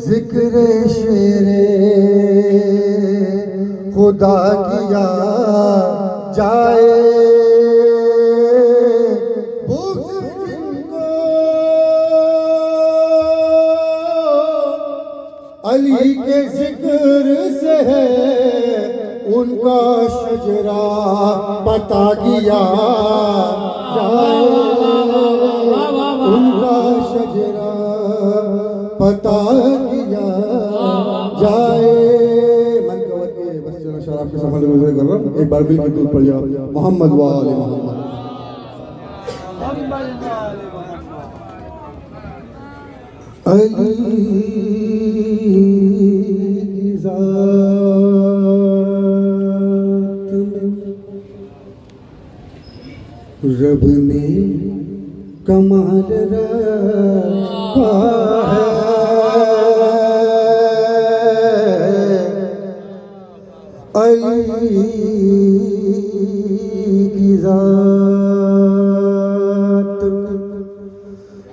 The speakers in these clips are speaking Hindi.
जिक्र शेरे खुदा किया जाए। अली के जिक्र से है उनका शजरा पता किया जाए, उनका शजरा पता किया जाए। मन का वत के बस चलो शराब के संभाल गुजरे कर रहा हूँ। एक बार बिल के दूर पर जाओ मोहम्मद वाले मोहम्मद। अली की ज़ात रब ने कमाल रखा है। अली की ज़ात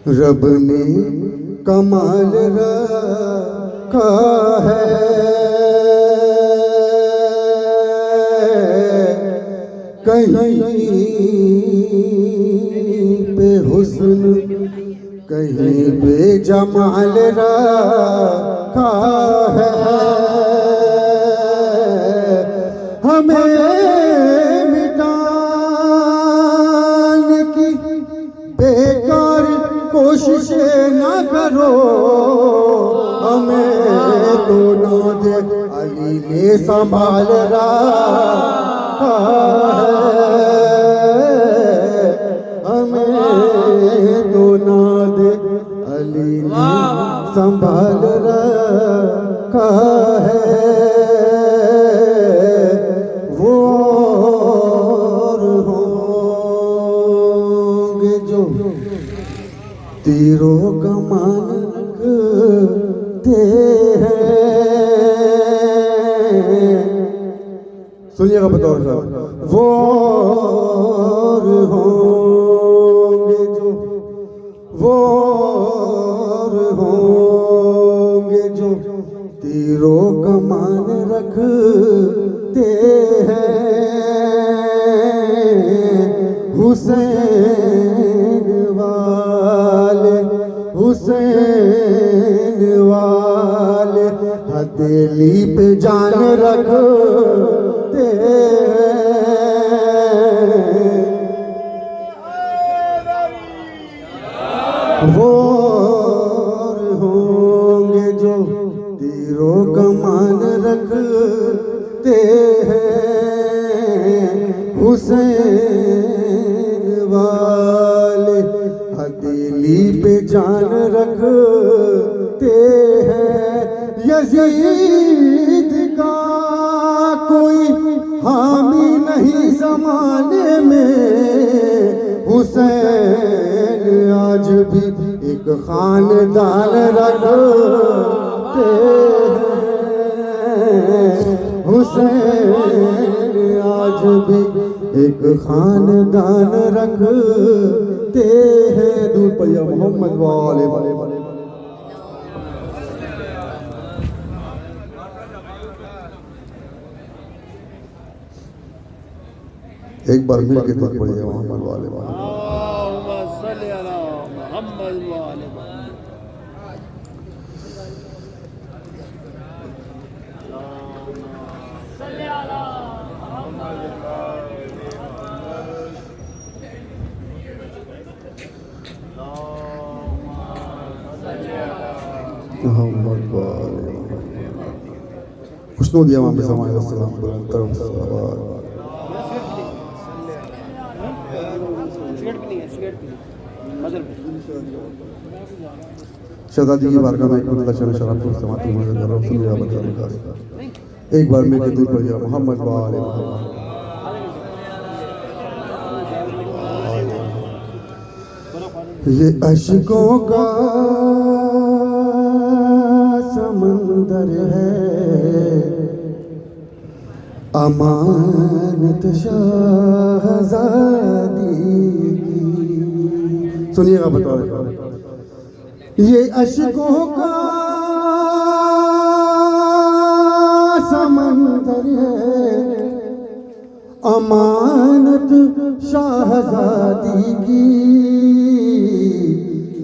रब ने कमाल रखा है। कहीं पे हुस्न कहीं पे जमाल रखा है। हमें मिटाने की बेकार कोशिशें न करो, हमें तो ना दे अली ने संभाल रखा है। हमें तो ना दे अली ने संभाल रखा है। वो होंगे जो तीरों कमान रखते हैं। सुनिएगा बतौर साहब। वो होंगे जो होंगे जो तीरों कमान रखते हैं। हुसैन वाले हथेली पे जान रखते हैं। वो होंगे जो तीरों कमान रखते हैं। हुसैन वाले हथेली पे जान रखते हैं। यजीद का कोई हामी नहीं ज़माने में, हुसैन आज भी एक खानदान रखते हैं। हुसैन आज भी एक खानदान रखते हैं। दूर पर या मोहम्मद वाले वाले वाले। एक बार मिल के दूर पड़िए मोहम्मद वाले वाले। खुशनू दिया वहाँ पे समाज अस्सलाम तरफ शहजादी की बारगाह में एक बार मेरे दूर पर गया मोहम्मद वाले ये अश्कों का समंदर है, अमानत शहज़ादी की। सुनिएगा बता रहे ये अश्कों का समंदर है, अमानत शाहजादी की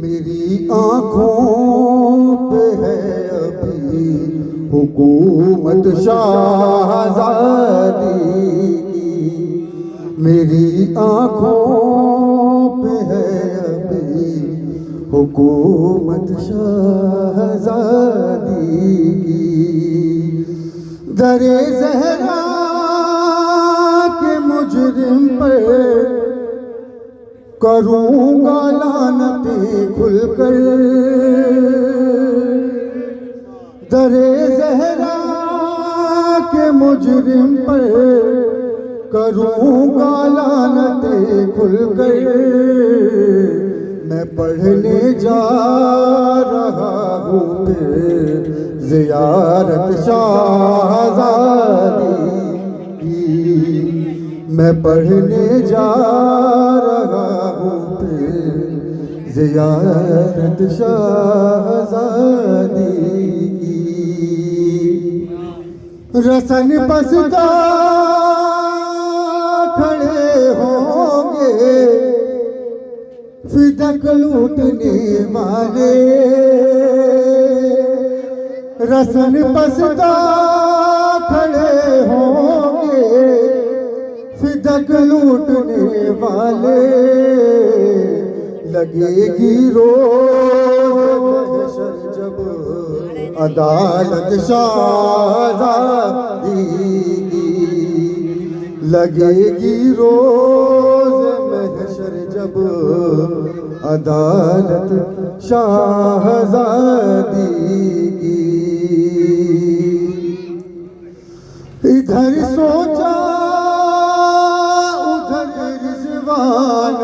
मेरी आंखों पे है अभी हुकूमत शाहजादी की, मेरी आंखों पे है अभी हुकूमत शाहजादी की। दरे ज़हरा के मुजरिम पर करूँगा लानतें खुलकर, दरे ज़हरा के मुजरिम पर करूँगा लानतें खुलकर। मैं पढ़ने जा रहा हूँ फिर ज़ियारत शाहज़ादी की, मैं पढ़ने जा रहा हूँ फिर ज़ियारत शाहज़ादी की। रसन पसदा खड़े होंगे फिदक लूटने वाले, रसन पसदा खड़े होंगे फिदक लूटने वाले। लगेगी रोज़ जब अदालत शाहज़ादी की, लगेगी रोज़ महशर जब अदालत शाहज़ादी की। इधर सोचा उधर रिज़वान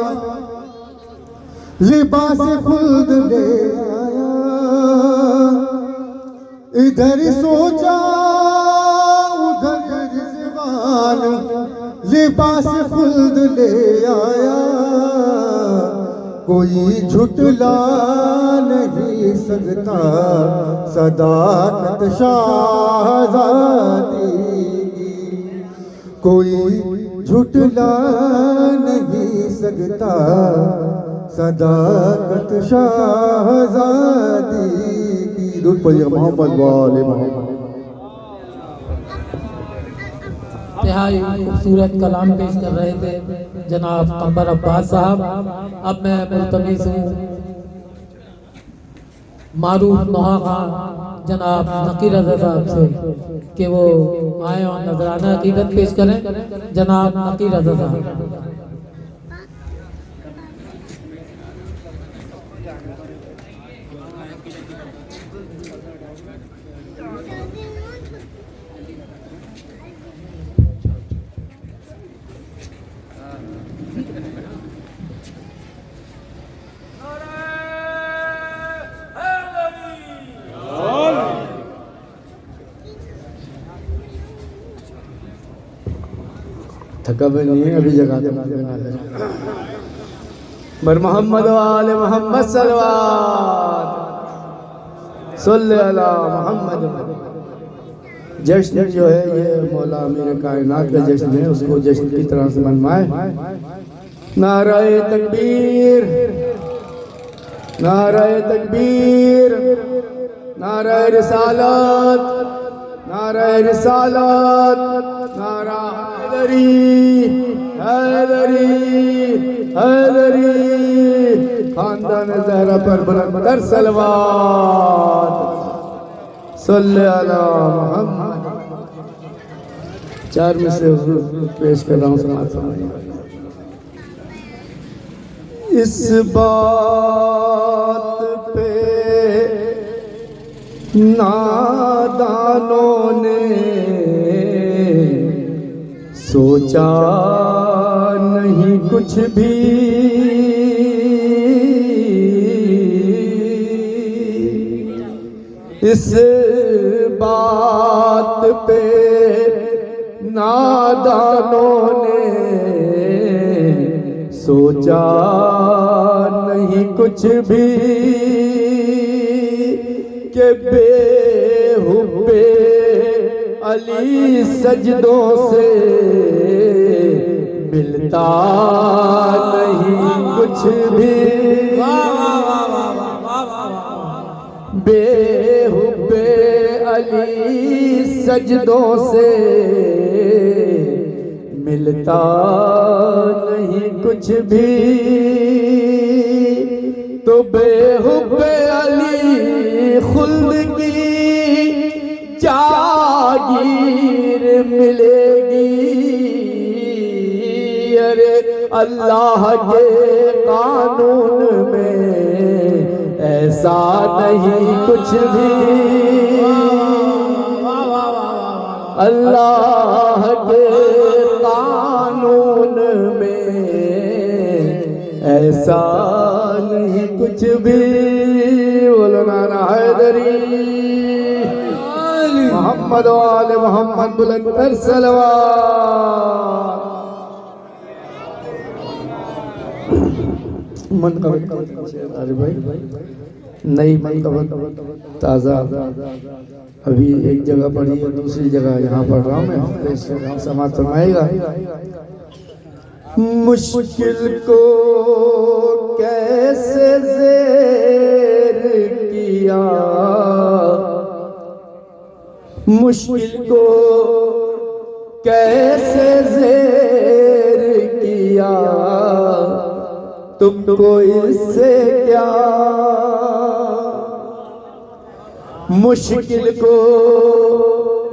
लिबास खुल्द ले आया, इधर सोचा उधर रिज़वान लिबास खुल्द ले आया। कोई झुटला नहीं सकता सदाकत शाहज़ादी की, कोई झुटला नहीं सकता सदाकत शाहज़ादी की। दुरूद पढ़िए मोहम्मद वाले मोहम्मद। इंतहाई खूबसूरत कलाम पेश कर रहे थे जनाब कमर अब्बास साहब। अब मैं मुल्तमिस हूँ मारूफ नोहा खां जनाब नकीर रज़ा साहब से कि वो आए और नजराना हकीकत पेश करें। जनाब नकीर रज़ा साहब। थका भी नहीं है अभी जगह बर मोहम्मद वाले मोहम्मद सल्लल्लाहु मोहम्मद। जश्न जो है ये मौला अमीर कायनात का जश्न है, उसको जश्न की तरह से मनवाए। नाराए तकबीर, नाराए तकबीर, नाराए रिसालत, नाराए रिसालत, नारा हैदरी, हैदरी, खानदान ज़हरा पर बुलंद कर सलवात, सल्ले अला मोहम्मद। चार में से पेश कर रहा हूँ, समाज समाइए। इस बात पे नादानों ने सोचा नहीं कुछ भी, इस बात पे नादानों ने सोचा नहीं कुछ भी। के बेहुबे अली सजदों से मिलता नहीं कुछ भी, बेहुबे अली सजदों से मिलता नहीं कुछ भी, तो बेहुबे अली खुल्द की जागीर मिलेगी। अरे अल्लाह के कानून में ऐसा नहीं कुछ भी, अल्लाह के कानून में ऐसा नहीं कुछ भी। बोलो नारा हैदरी, मोहम्मद वाले मोहम्मद बुलंद सलवात। मन का अरे भाई नई मन का ताज़ा अभी एक जगह पढ़ी है, दूसरी जगह यहाँ पढ़ रहा हूँ मैं, समाज फरमाएगा। मुश्किल को कैसे ज़ेर किया, मुश्किल को कैसे ज़ेर किया, तुमको इससे क्या, मुश्किल को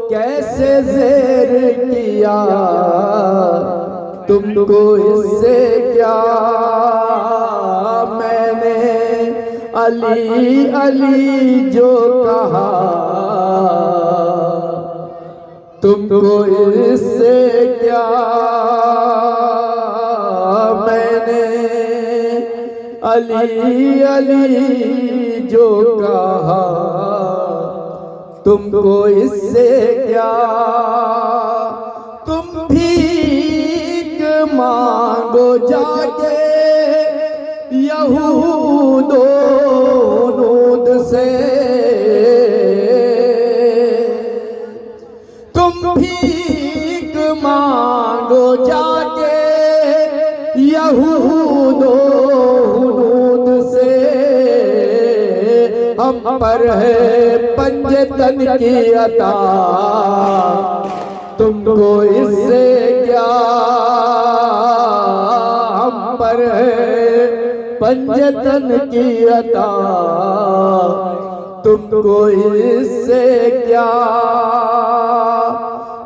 कैसे ज़ेर किया, तुमको इससे क्या। मैंने अली अली जो कहा, तुमको इससे क्या। मैंने अली अली जो कहा, तुमको इससे क्या। तुम भीख मांगो जाके यहूदो नूद से, तुम भीख मांगो जाके यहूदो नूद से। हम पर है पंजतन की अता, तुमको इससे क्या। हम पर है पंजतन की अता, तुमको इससे क्या।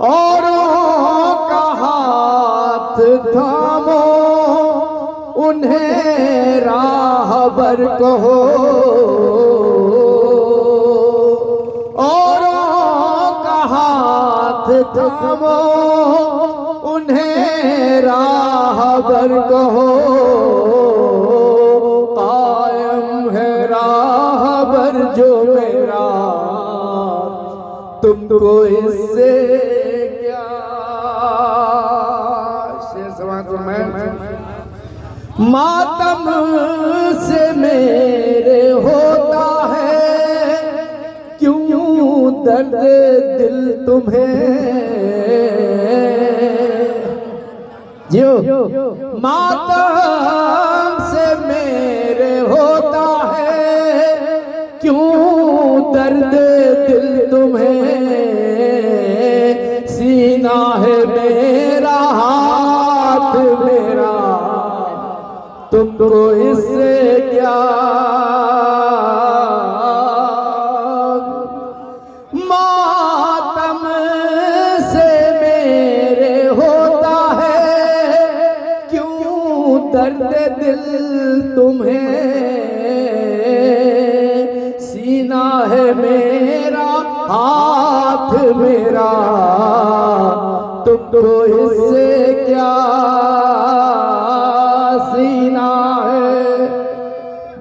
औरों का हाथ थामो, उन्हें राहबर कहो। औरों का हाथ थामो, उन्हें राहबर कहो। कायम है राहबर जो मेरा, तुमको इससे क्या। शेर समाज में मातम से मेरे होता है क्यों दर्द दिल तुम्हें। जो मातम से मेरे होता है क्यों दर्द दिल तुम्हें। सीना है मेरा हाथ मेरा, तुमको इससे क्या। मातम से मेरे होता है क्यों दर्द दिल तुम्हें। सीना है मेरा हाथ मेरा, तुमको इससे क्या। सीना है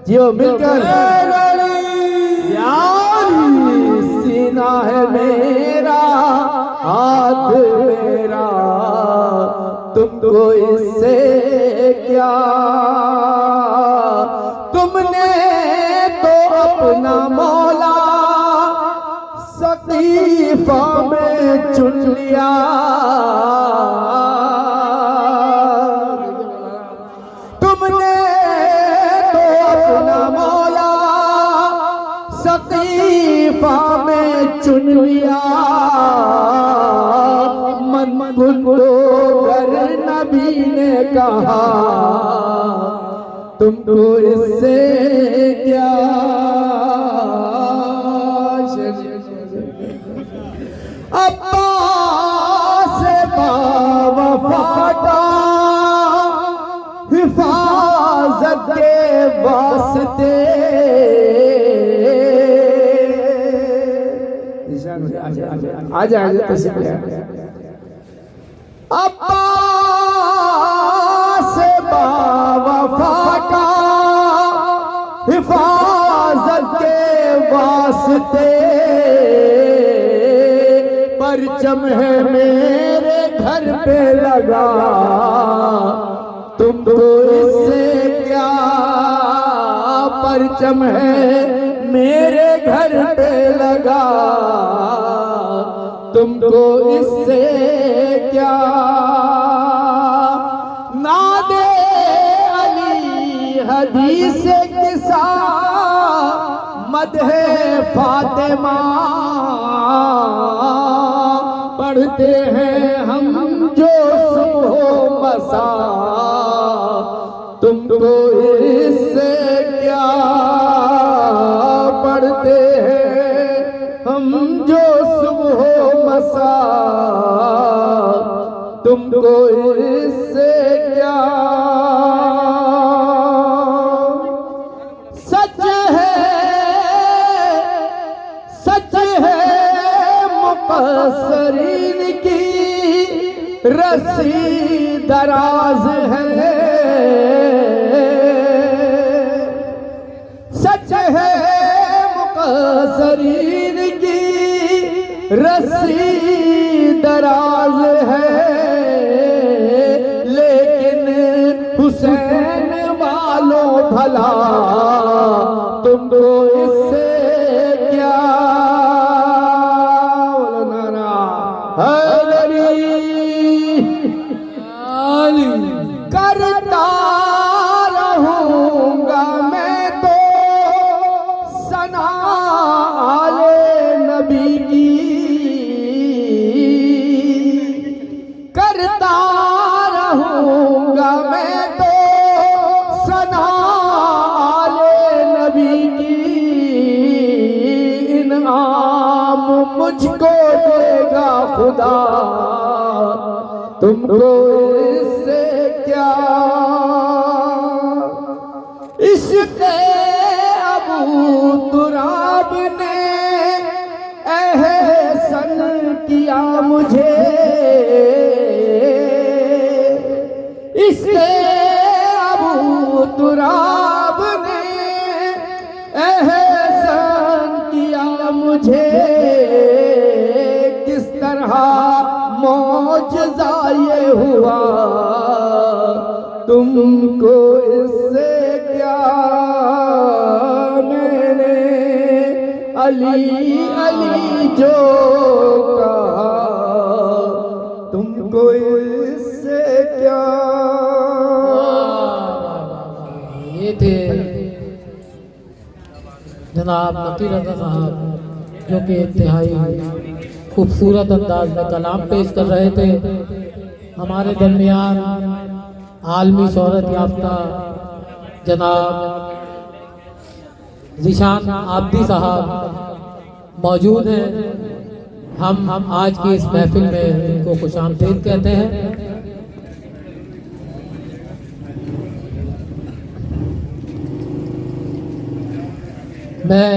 जियो मिलकर यारी। सीना है मेरा हाथ मेरा, तुमको इससे क्या। तुमने तो अपना मौला सकीफा में चुन लिया। तुमने तो अपना मौला सकीफा में चुन लिया। मन को कर नबी ने कहा तुमको इससे क्या। अब्बास बावफा का हिफाजत के वास्ते आ जाए अब्बास बावफा का हिफाजत के वास्ते परचम है मेरे घर पे लगा। तुमको इससे क्या। परचम है मेरे घर पे लगा। तुमको इससे क्या। नादे अली हदीस किसा मदहे फातिमा पढ़ते हैं हम जो सुबह मसा। तुमको इससे क्या। पढ़ते हैं हम जो सुबह मसा। तुमको इससे क्या। सच है मुक़स्सिरीन की रस्सी दराज है। सच है मुक़स्सिरीन की रस्सी दराज है। लेकिन हुसैन वालों भला तुमको इससे क्या। करता रहूंगा मैं तो सना आले नबी की। करता रहूंगा मैं तो सना आले नबी की। इनाम मुझको देगा खुदा। तुमको इससे क्या। इश्क़ अबू तुराब ने एहसन किया मुझे। इश्क़ अबू तुराब ने एहसन किया मुझे। किस तरह मौजज़ा ये हुआ। तुमको इससे क्या। मैंने अली अली जो कहा। तुमको इससे क्या। ये थे जनाब नकीर रज़ा साहब जो कि इंतहाई खूबसूरत अंदाज में कलाम पेश कर रहे थे। हमारे दरमियान आलमी शोहरत याफ्ता जनाब ज़ीशान आब्दी साहब मौजूद हैं। हम आज की इस महफिल में इनको खुशामदीद कहते हैं। मैं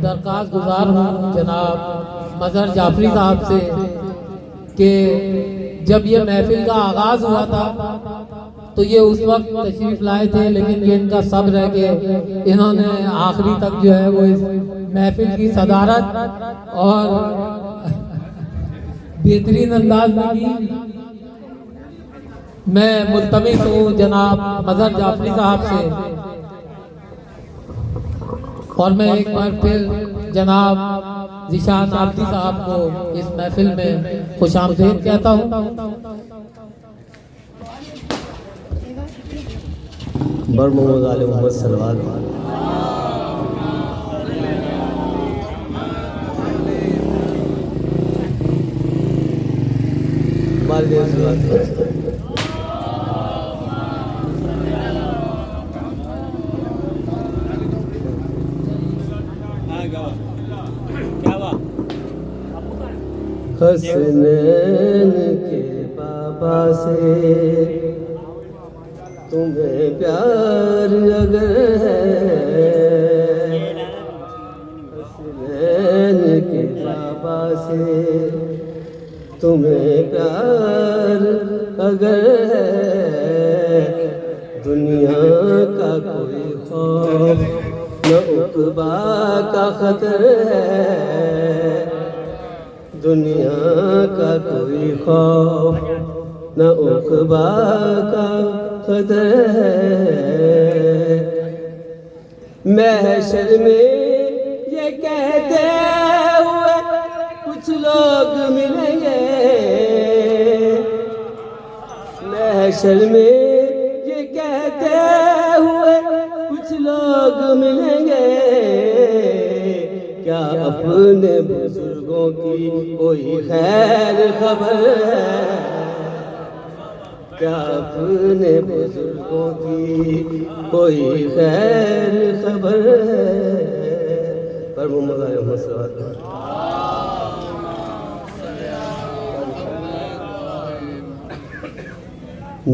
दरख्वास्त गुजार हूँ जनाब मज़हर जाफरी साहब से कि जब ये महफिल का आगाज़ हुआ था तो ये उस वक्त तशरीफ़ लाए थे, लेकिन ये इनका सब्र है कि इन्होंने आखिरी तक जो है वो इस महफिल की सदारत और बेहतरीन अंदाज में की। मैं मुल्तमिस हूँ जनाब मज़हर जाफरी साहब से और मैं एक बार फिर जनाब जिशान आब्दी साहब को इस महफिल में खुशामदीद कहता हूँ। बर मोहम्मद आले मोहम्मद सलवार हसनैन के बाबा से तुम्हें प्यार अगर है, हसनैन के बाबा से तुम्हें प्यार अगर है, दुनिया का कोई खौफ न उक़बा का खतर है, दुनिया का कोई खौफ न उक़बा का खतर है। महशर में ये कहते हुए कुछ लोग मिलेंगे, महशर में ये कहते हुए कुछ लोग मिलेंगे, क्या अपने बुजुर्गों की कोई खैर खबर है, क्या अपने बुजुर्गों की कोई खैर खबर है। पर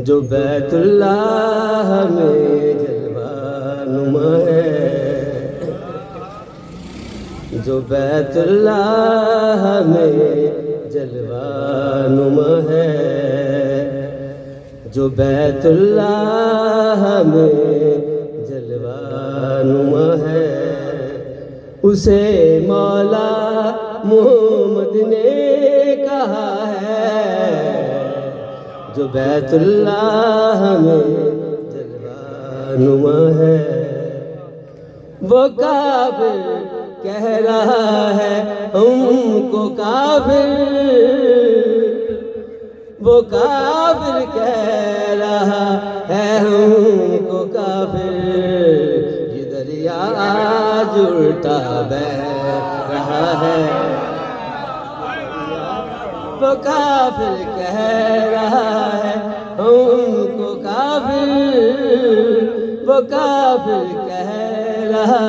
जो बैतुल्लाह में जलवा नुमा है, जो बैतुल्लाह में जलवा नुमा है, जो बैतुल्लाह में जलवा नुमा है, उसे मौला मोहम्मद ने कहा है, जो बैतुल्लाह में जलवा नुमा है। वो काफिर कह रहा है हमको काफिर, वो काफिर कह रहा है हमको काफिर, ये दरिया आज उल्टा बह रहा है, वो काफिर कह रहा है हमको काफिर, वो काफिर कह रहा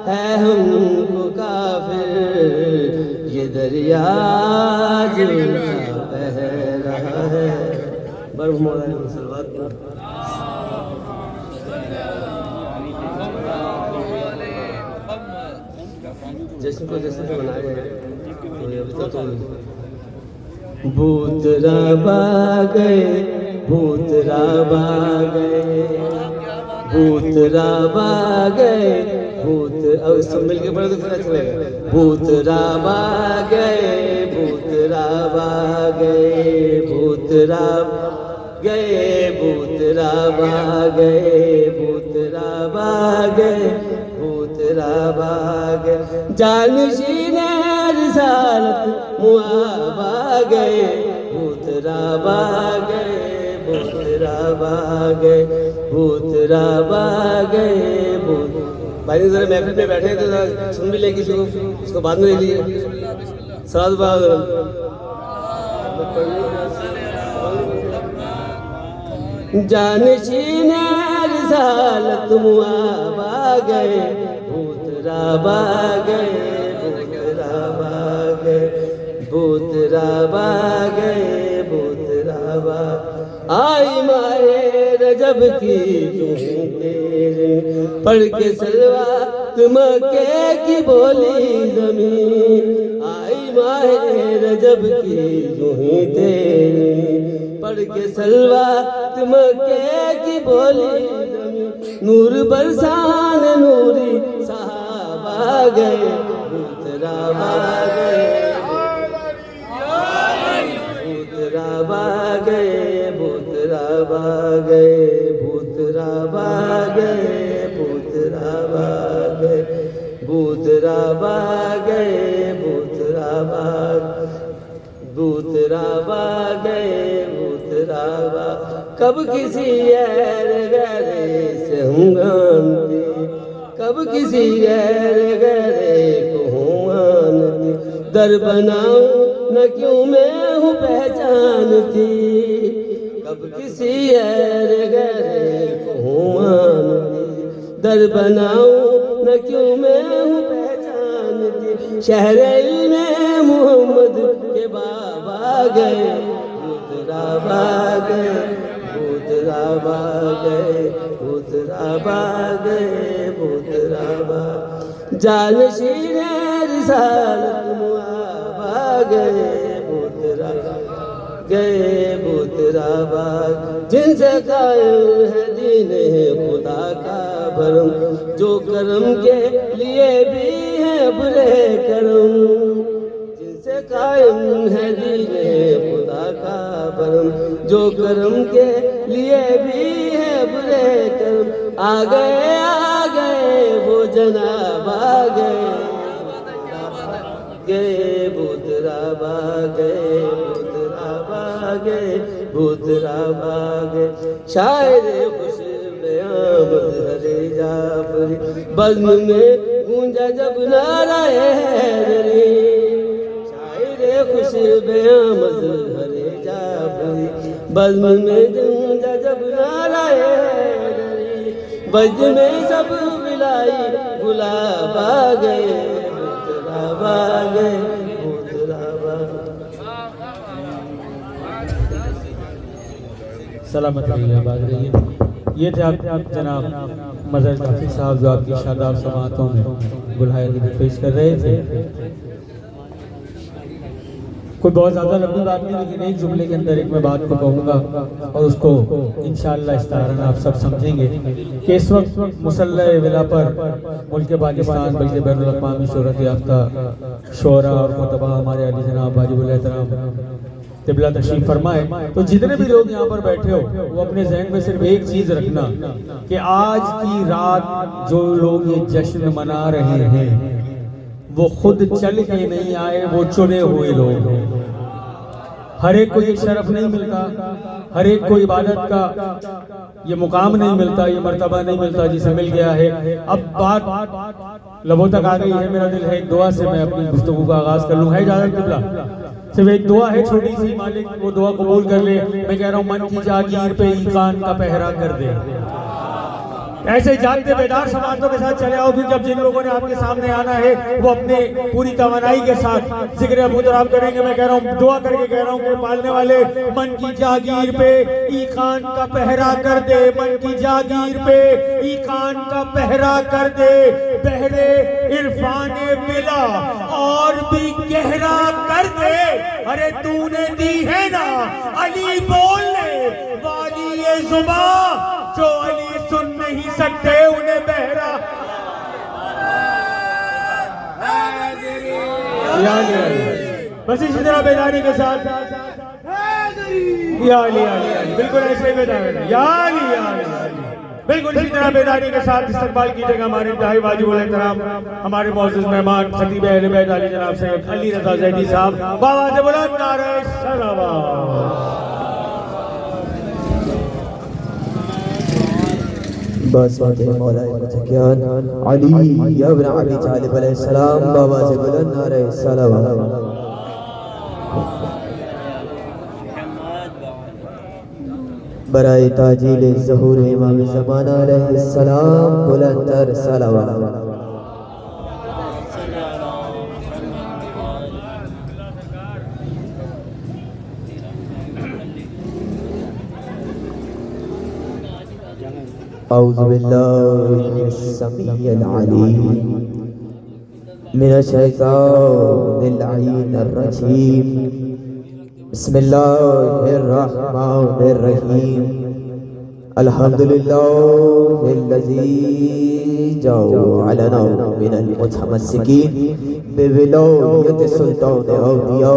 है हमको काफिर, ये दरिया आज उल्टा बह रहा है। बरहम मुसलमान जश्न को जश्न से मनाया गया, तो ये अभी तो भूत राबा गए, भूत राबा गए, भूत राबा गए, भूत अब सब मिलके पढ़े तो फिर अच्छा लगेगा। भूत राबा गए, भूत राबा गए, भूत राबा गए, भूत राबा गए, भूत राबा गए, भूत राबा गए, जानशीन रिसालत मुआबा गए, भूत राबा गए, भूत राबा गए, भूत राबा गए, भूत। भाई जरा महफिल में बैठे तो सुन भी ले किसी को, उसको बाद में ले लीजिए। साथ बाद जानशीन रिसालत मुआबा गए, भूत राबा गए, भूत राबा गए, भूत राबा गए, भूत राबा। आई माहे रजब की तेरे पढ़ के सलवा मक्के की बोली जमीन, आई माहे रजब की यूं तेरे पढ़ के सलवा मक्के की बोली जमीन, नूर बरसान नूरी साहबा गए, भूत राबा गए, भूत राबा गए, भूत राबा गए, भूत राबा गए, भूत राबा गए, भूत राबा कब किसी गैर गैरे से हूँ मानती, कब किसी गैर गैरे को हूँ मानती, दर बनाऊं न क्यों मैं हूँ पहचानती, कब किसी गैर गैरे को हूँ मानती, दर बनाऊं न क्यों मैं हूँ पहचानती, शहर में मोहम्मद के बाबा गए, भूतराबा गए, भूतराबा गए, भूतराबा गए, भूतराबा जानशीर रिसालत मुआबा गए, भूतराबा गए, भूतराबा जिनसे कायम है दीन खुदा का भरम, जो करम के लिए भी है बुरे करम, जिनसे कायम है दीन खुदा का भरम, जो करम के लिए भी है बुरे करम, आ गए वो जनाब आ गए, भूतराबा गए, भूतराबा गए, भूतराबा गए, शायर खुश बयामत हरे जाफरी, बज़्म में गूंजा जब नाराए हैदरी, शायर खुश बयामत हरे जाफरी, बज़्म में गूंजा जब नाराए हैदरी, बज़्म में सब मिलाई गुलाब आ गए, भूतराबा गए, भूतराबा। सलामत रहिए, आबाद रहिए। ये थे आप जनाब मदर जाफरी साहब जो आपकी शादाब समातों में बुलाए पेश कर रहे थे। कोई बहुत ज़्यादा लंबी बात नहीं, लेकिन एक जुमले के अंदर एक मैं बात को कहूँगा और उसको इंशाअल्लाह इस्तारन आप सब समझेंगे कि इस वक्त मुसल्ला विला पर मुल्क पाकिस्तान बल्कि बैनुल अक़वामी शोहरत याफ्ता शोरा और खुतबा हमारे अली जनाब वाजिबुल एहतराम तिबला तशरीफ फरमाए, तो जितने भी लोग यहाँ पर बैठे हो वो अपने जहन में सिर्फ एक चीज़ रखना कि आज की रात जो लोग ये जश्न मना रहे हैं वो खुद चल के नहीं आए, वो चुने हुए लोग हैं। हर एक को ये शरफ नहीं मिलता, हर एक को इबादत का ये मुकाम नहीं मिलता, ये मर्तबा नहीं मिलता जिसे मिल गया है। अब बात लबों तक आ गई है, मेरा दिल है एक दुआ से मैं अपनी गुफ्तगू का आगाज कर लूँ। है इजाज़त किबला? सिर्फ एक दुआ है छोटी सी, मालिक वो दुआ कबूल कर ले। मैं कह रहा हूँ मन की जागीर पे ईकान का पहरा कर दे। ऐसे जागते बेदार समाजों के साथ चले आओ, फिर जब जिन लोगों ने आपके सामने आना है वो अपने पूरी तवानाई के साथ जिक्र अबूतराब करेंगे। मैं कह रहा हूँ, दुआ करके कह रहा हूँ कि पालने वाले मन की जागीर पे ईकान का पहरा कर दे, मन की जागीर पे ईकान का पहरा कर दे। बहरे इरफाने मिला और भी गहरा कर दे। अरे तूने दी है ना अली बोलने वाली ये जुबान, जो अली सुन नहीं सकते उन्हें बहरा। बस इसी तरह बेदारी के साथ बिल्कुल ऐसे बेदारी, बिल्कुल इसी तरह बेदारी के साथ इस्तकबाल कीजिएगा हमारे इंतहाई वाजिबुल एहतराम हमारे मौजूद मेहमान खतीब अहले बैत अली जनाब सैयद अली रज़ा ज़ैदी साहब। बाबा से बुलंद नारे सलावत। बस मौला मुतकियान अली इब्न अबी तालिब अलैहिस्सलाम बाबा से बुलंद नारे सलावत। बराए ताजील ज़हूर इमाम ज़माना अलैहिस्सलाम बुलंदतर सलावत। औज़ु बिल्लाहि समीअल अलीम मिनश शैतानिर रजीम। बिस्मिल्लाहिर रहमानिर रहीम। अल्हम्दुलिल्लाहिल्लज़ी जअलना मिनल मुतमस्सिकीन बिविलायत सुल्तान औलिया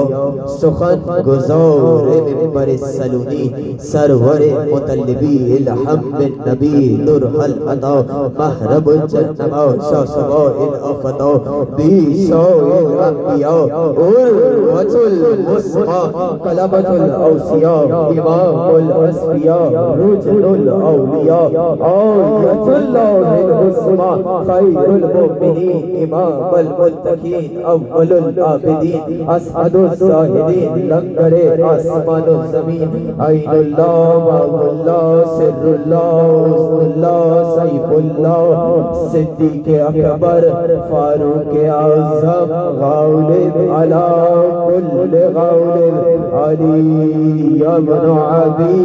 सुखन गुज़ार मिंबर सलूनी सरवर मुतल्लिबी इल्हम बिन नबी दुरहल अता महरब जन्नमा शासवाइल अफता बीशाइल अंबिया उर्वतुल मुस्मा कलबतुल औसिया इमामुल अस्फिया रुजुल औलिया आयतुल्लाहिल हुस्ना खैरुल मुमिनीन इमामुल मुत्तकीन अव्वलुल आबिदीन असअदुस साहिदीन लंगरे आसमानुल ज़मीन ऐनुल्लाह मौलुल्लाह सिर्रुल्लाह उस्मुल्लाह सैफुल्लाह सिद्दीक़ अकबर फारूक आज़म गालिब अला कुल्ल गालिब अली इब्न अबी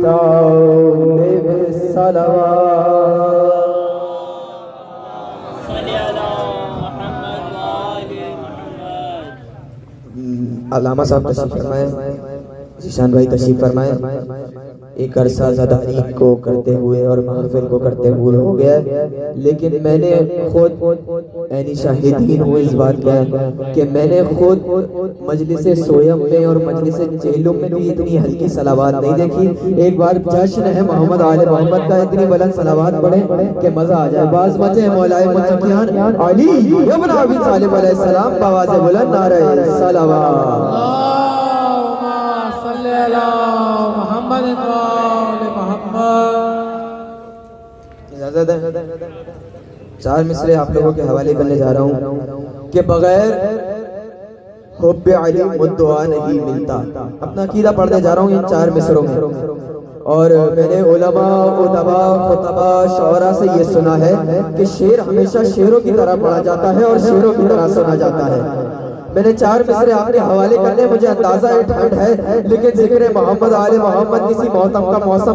तालिब सलवात। अल्लामा साहब तशरीफ फरमाए, जीशान भाई तशरीफ फरमाए। एक अरसा ज़दारी को करते हुए और महफिल को करते हुए हो गया, लेकिन मैंने खुद ऐनी शाहिदीन हूँ इस बात का कि मैंने खुद मजलिस सोयम में और मजलिस जेलुम में भी इतनी हल्की सलावात नहीं देखी। एक बार जश्न है मोहम्मद आले मोहम्मद का, इतनी बुलंद सलावात पढ़े कि मजा आ जाए। बाज मचे मौलाए मुत्तकियान अली इब्न अबी तालिब अलैहिस्सलाम बवाज़े बुलंद नारे सलावत। इजाज़त है, 4 मिसरे आप लोगों के हवाले करने जा रहा हूँ कि बगैर हुब्बे अली मुद्दुआ नहीं मिलता। अपना अकीदा पढ़ने जा रहा हूँ इन 4 मिसरों में। और मैंने उलमा, उदबा, खुतबा, शौरा से ये सुना है कि शेर हमेशा शेरों की तरह पढ़ा जाता है और शेरों की तरह सुना जाता है। मैंने 4 मिसरे आपके हवाले करने, मुझे अंदाजा है ठंड है, लेकिन जिक्र मोहम्मद आले मोहम्मद किसी मौसम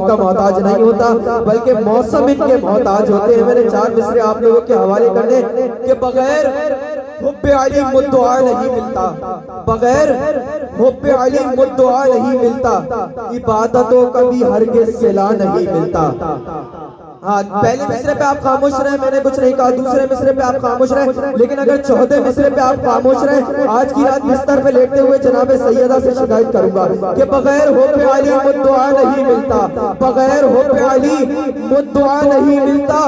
का मोहताज नहीं होता, बल्कि मौसम इनके मोहताज होते हैं। मैंने 4 मिसरे आप लोगों के हवाले करने के बगैर हुब्बे अली मुद्दुआ नहीं मिलता, बगैर हुब्बे अली मुद्दुआ नहीं मिलता, इबादतों का भी हरगिज़ सिला नहीं मिलता। हाँ, पहले मिसरे पे आप खामोश रहे, मैंने कुछ नहीं कहा। दूसरे मिसरे पे आप खामोश रहे, लेकिन अगर चौथे मिसरे पे आप खामोश रहे, आज की रात बिस्तर पे लेटते हुए जनाबे सैयदा से शिकायत करूंगा कि बगैर हुब्बे अली मुद्दुआ नहीं मिलता, बगैर हुब्बे अली मुद्दुआ नहीं मिलता,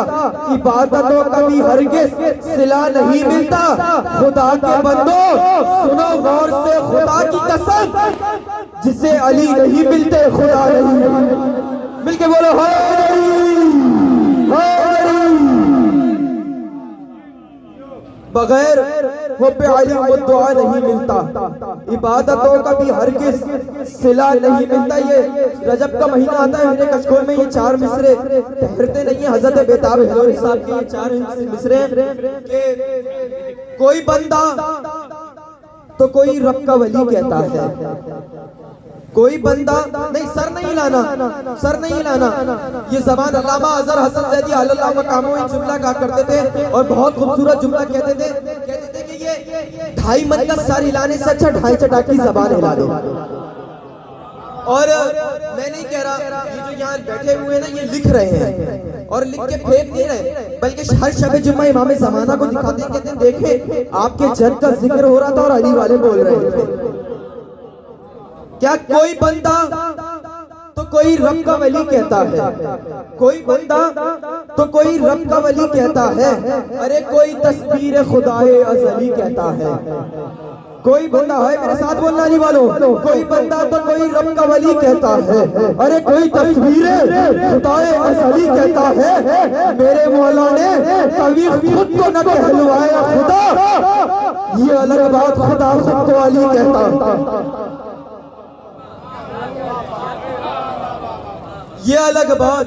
इबादतों का भी हरगिज़ सिला नहीं मिलता। खुदा के बंदो सुनो गौर से, खुदा की कसम, जिसे अली नहीं मिलते खुदा नहीं। मिलके बोलो बगैर हुब्बे अली मुद्दुआ नहीं मिलता, इबादतों का भी हरगिज़ सिला नहीं मिलता। ये रजब का महीना आता है, मेरे कशकोल में ये 4 मिसरे ठहरते नहीं है। हजरत बेताब हिलोरी साहब के ये 4 मिसरे के कोई बंदा तो कोई रब का वली कहता है, कोई बंदा नहीं, सर नहीं लाना, सर नहीं लाना। ये ज़बान अल्लामा अज़हर हसन ज़ैदी अल्लाह मकामों में जुमला कहा करते थे और बहुत खूबसूरत जुमला कहते थे कि ये 2.5 मन का सर हिलाने से अच्छा 2.5 चटाक की ज़बान हिला दो। और मैं नहीं कह रहा, ये जो यहाँ बैठे हुए हैं ना, ये लिख रहे हैं और लिख के फेंक नहीं रहे, बल्कि हर शब जुम्मा इमाम ज़माना को दिखाते हैं, कहते हैं देखे आपके जद का जिक्र हो रहा था और अली वाले बोल रहे थे। क्या कोई बंदा तो कोई रब का वली कहता है, कोई बंदा तो कोई रब का वली कहता है, अरे कोई तस्वीर खुदाए अज़ली कहता है। कोई बंदा है, मेरे साथ बोलना अली वालों, कोई बंदा तो कोई रब का वली कहता है, अरे कोई तस्वीर खुदाए अज़ली कहता है। मेरे मौला ने कभी खुद को न कहलवाया खुदा, ये अलग बात, खुदा खुद को अली कहता। ये अलग बात,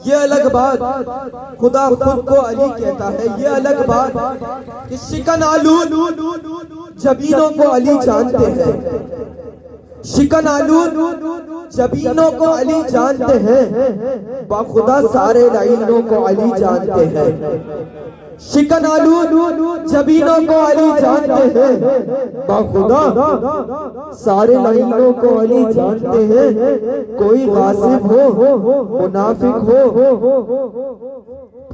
ये अलग बात, खुदा खुद को अली कहता है। ये अलग बात कि शिकन आलूद जबीनों को अली जानते हैं, शिकन आलूद जबीनों को अली जानते हैं, बाखुदा सारे लाइनों को अली जानते हैं। शिकन आलूद जबीनों को अली जानते हैं, बाखुदा सारे लाइनों को अली जानते हैं। कोई गासिब हो, मुनाफिक हो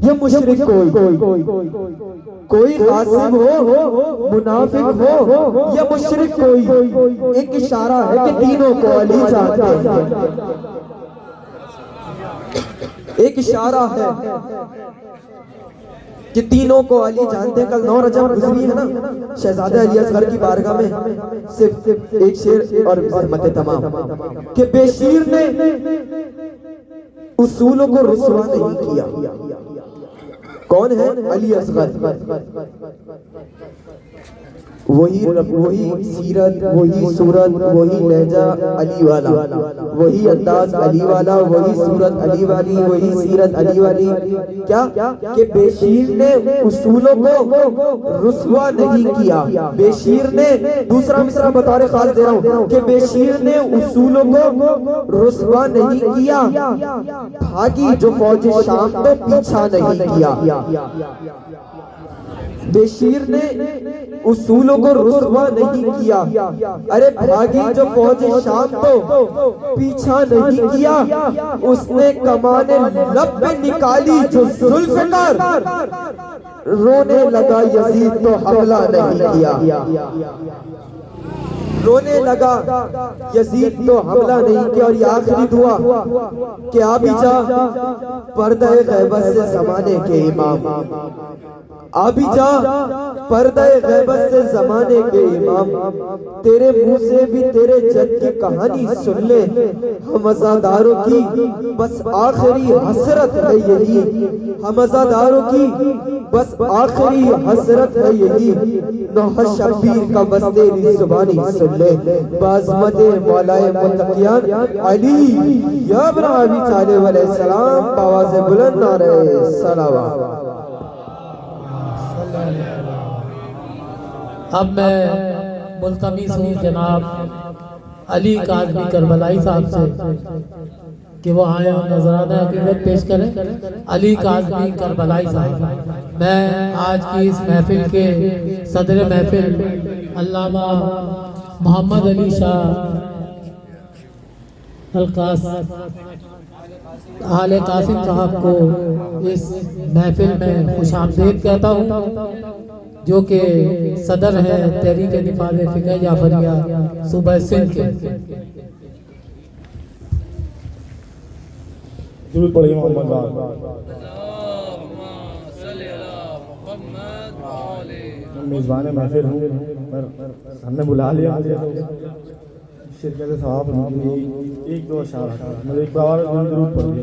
या मुशरिक, कोई गासिब हो, मुनाफिक हो या मुशरिक, कोई एक इशारा है कि तीनों को अली जानते हैं। एक इशारा है कि तीनों को अली जानते हैं। कल 9 रजब गुजरी है ना, शहजादा अली असगर की बारगाह में सिर्फ एक शेर और रहमत तमाम कि बेशीर ने उसूलों को रुसवा नहीं किया। कौन है? अली असगर। वही सीरत, वही सूरत, वही लहजा अली वाला, वही अंदाज अली वाला, वही सूरत अली वाली, वही सीरत अली वाली। क्या कि बेशीर ने उसूलों को रुसवा नहीं किया। बेशीर ने, दूसरा मिसरा बतौर खास दे रहा हूँ कि बेशीर ने उसूलों को रुसवा नहीं किया। भागी जो फौज शाम तो पीछा नहीं किया। बेशीर ने उसूलों को रुसवा नहीं किया। अरे भागी जो फौज शाम तो पीछा नहीं किया। उसने कमाने लब पे निकाली जो जुल्फ़िकार, रोने लगा यजीद तो हमला नहीं किया। रोने लगा यजीद तो हमला नहीं किया। और ये आखिरी दुआ कि आ भी जा पर्दा गैबत से जमाने के इमाम, अभी जा पर्दा गैबत से जमाने के इमाम। तेरे मुंह से भी तेरे जद की कहानी सुन ले। हम अज़ादारों की बस आखिरी हसरत है यही, हम अज़ादारों की बस आखिरी हसरत है यही। नौह शब्बीर का बस तेरी जुबानी सुन ले। बाज़मते मौलाए मुत्तकियान अली या इब्राहिम अलैहिस्सलाम, आवाज़ बुलंद नारे सलावत। अब मैं मुल्तमिस हूँ जनाब अली काज़मी करबलाई साहब से कि वो आए और नजराना हकीकत पेश करें। अली काज़मी करबलाई साहब, मैं आज की इस महफिल के सदर महफिल अल्लामा मोहम्मद अली शाह आले कासिम साहब को इस महफिल में खुशामदीद कहता हूँ, जो कि सदर है तहरीक निफाज़ फ़िक़्ह जाफ़रिया सूबा सिंध के। दुरूद पढ़िए मोहम्मद। मेज़बान महफिल हूँ, हमने बुला लिया मुझे शिरकत सवाब एक दो अशार मतलब एक बार दुरूद पढ़िए।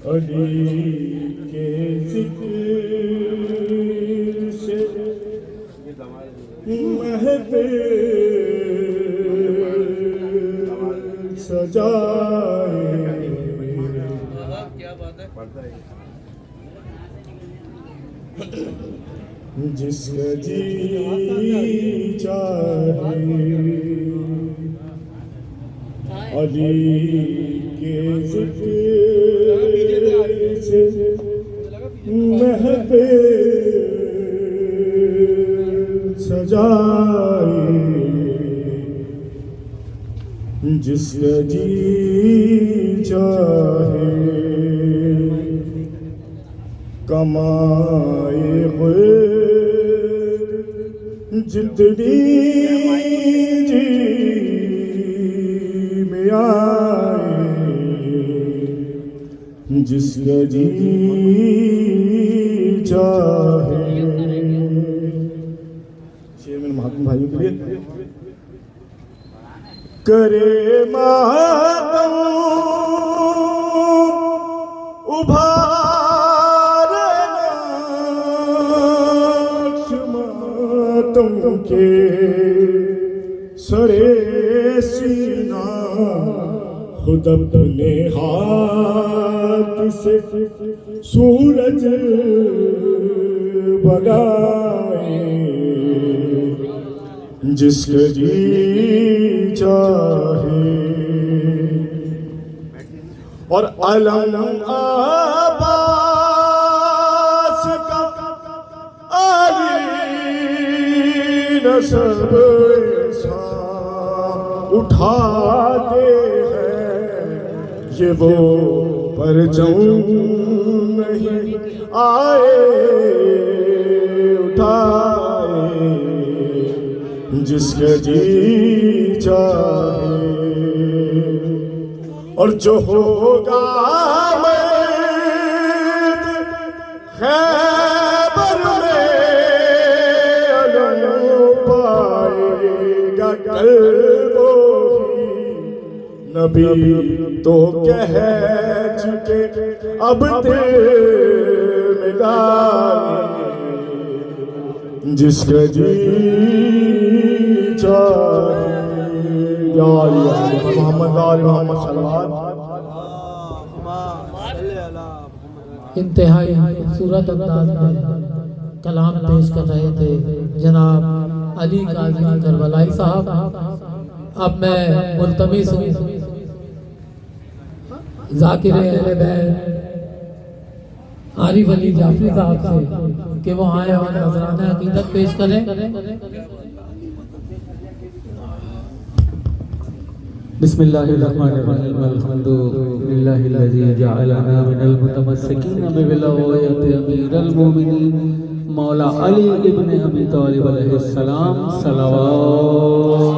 अली के ज़िक्र से महफ़िल सजाए, जिसका जी चाहे अली के ज़िक्र से महफ़िल सजाए, जिसका जी चाहे कमाए खुद जितनी जी में आए, जिसका जी चाहे। शेर मेरे महात्मा भाइयों के लिए। करे मातम उभार मातम के सरे सीना, खुद अपने हाथ से सूरज बनाए, जिसके जी चाहे और अलम आबास का आली नस्ब उठाते हैं ये वो परचम नहीं आए उठाए जिसके जी चाहे और जो होगा मर्द खैबर में अलम पाएगा कल वो ही नबी तो कह चुके अब दिल मिलाए जिसके जी चाहे या मोहम्मद आल मोहम्मद सल्लल्लाहु इंतहाई खूबसूरत अंदाज में कलाम पेश कर रहे थे जनाब अली काजी करबलाई साहब। अब मैं मुल्तमिस हूँ जाकिर अहले बैत आरिफ अली जाफरी साहब से कि वो आए और नजराना अकीदत पेश करें। बिस्मिल्लाहिर्रहमानिर्रहीम अल्हम्दुलिल्लाहिल्लज़ी जअलना मिनल मुतमस्सिकीन बिविलायति अमीरुल मोमिनीन मौला अली इब्न अबी तालिब अलैहिस्सलाम सलावत।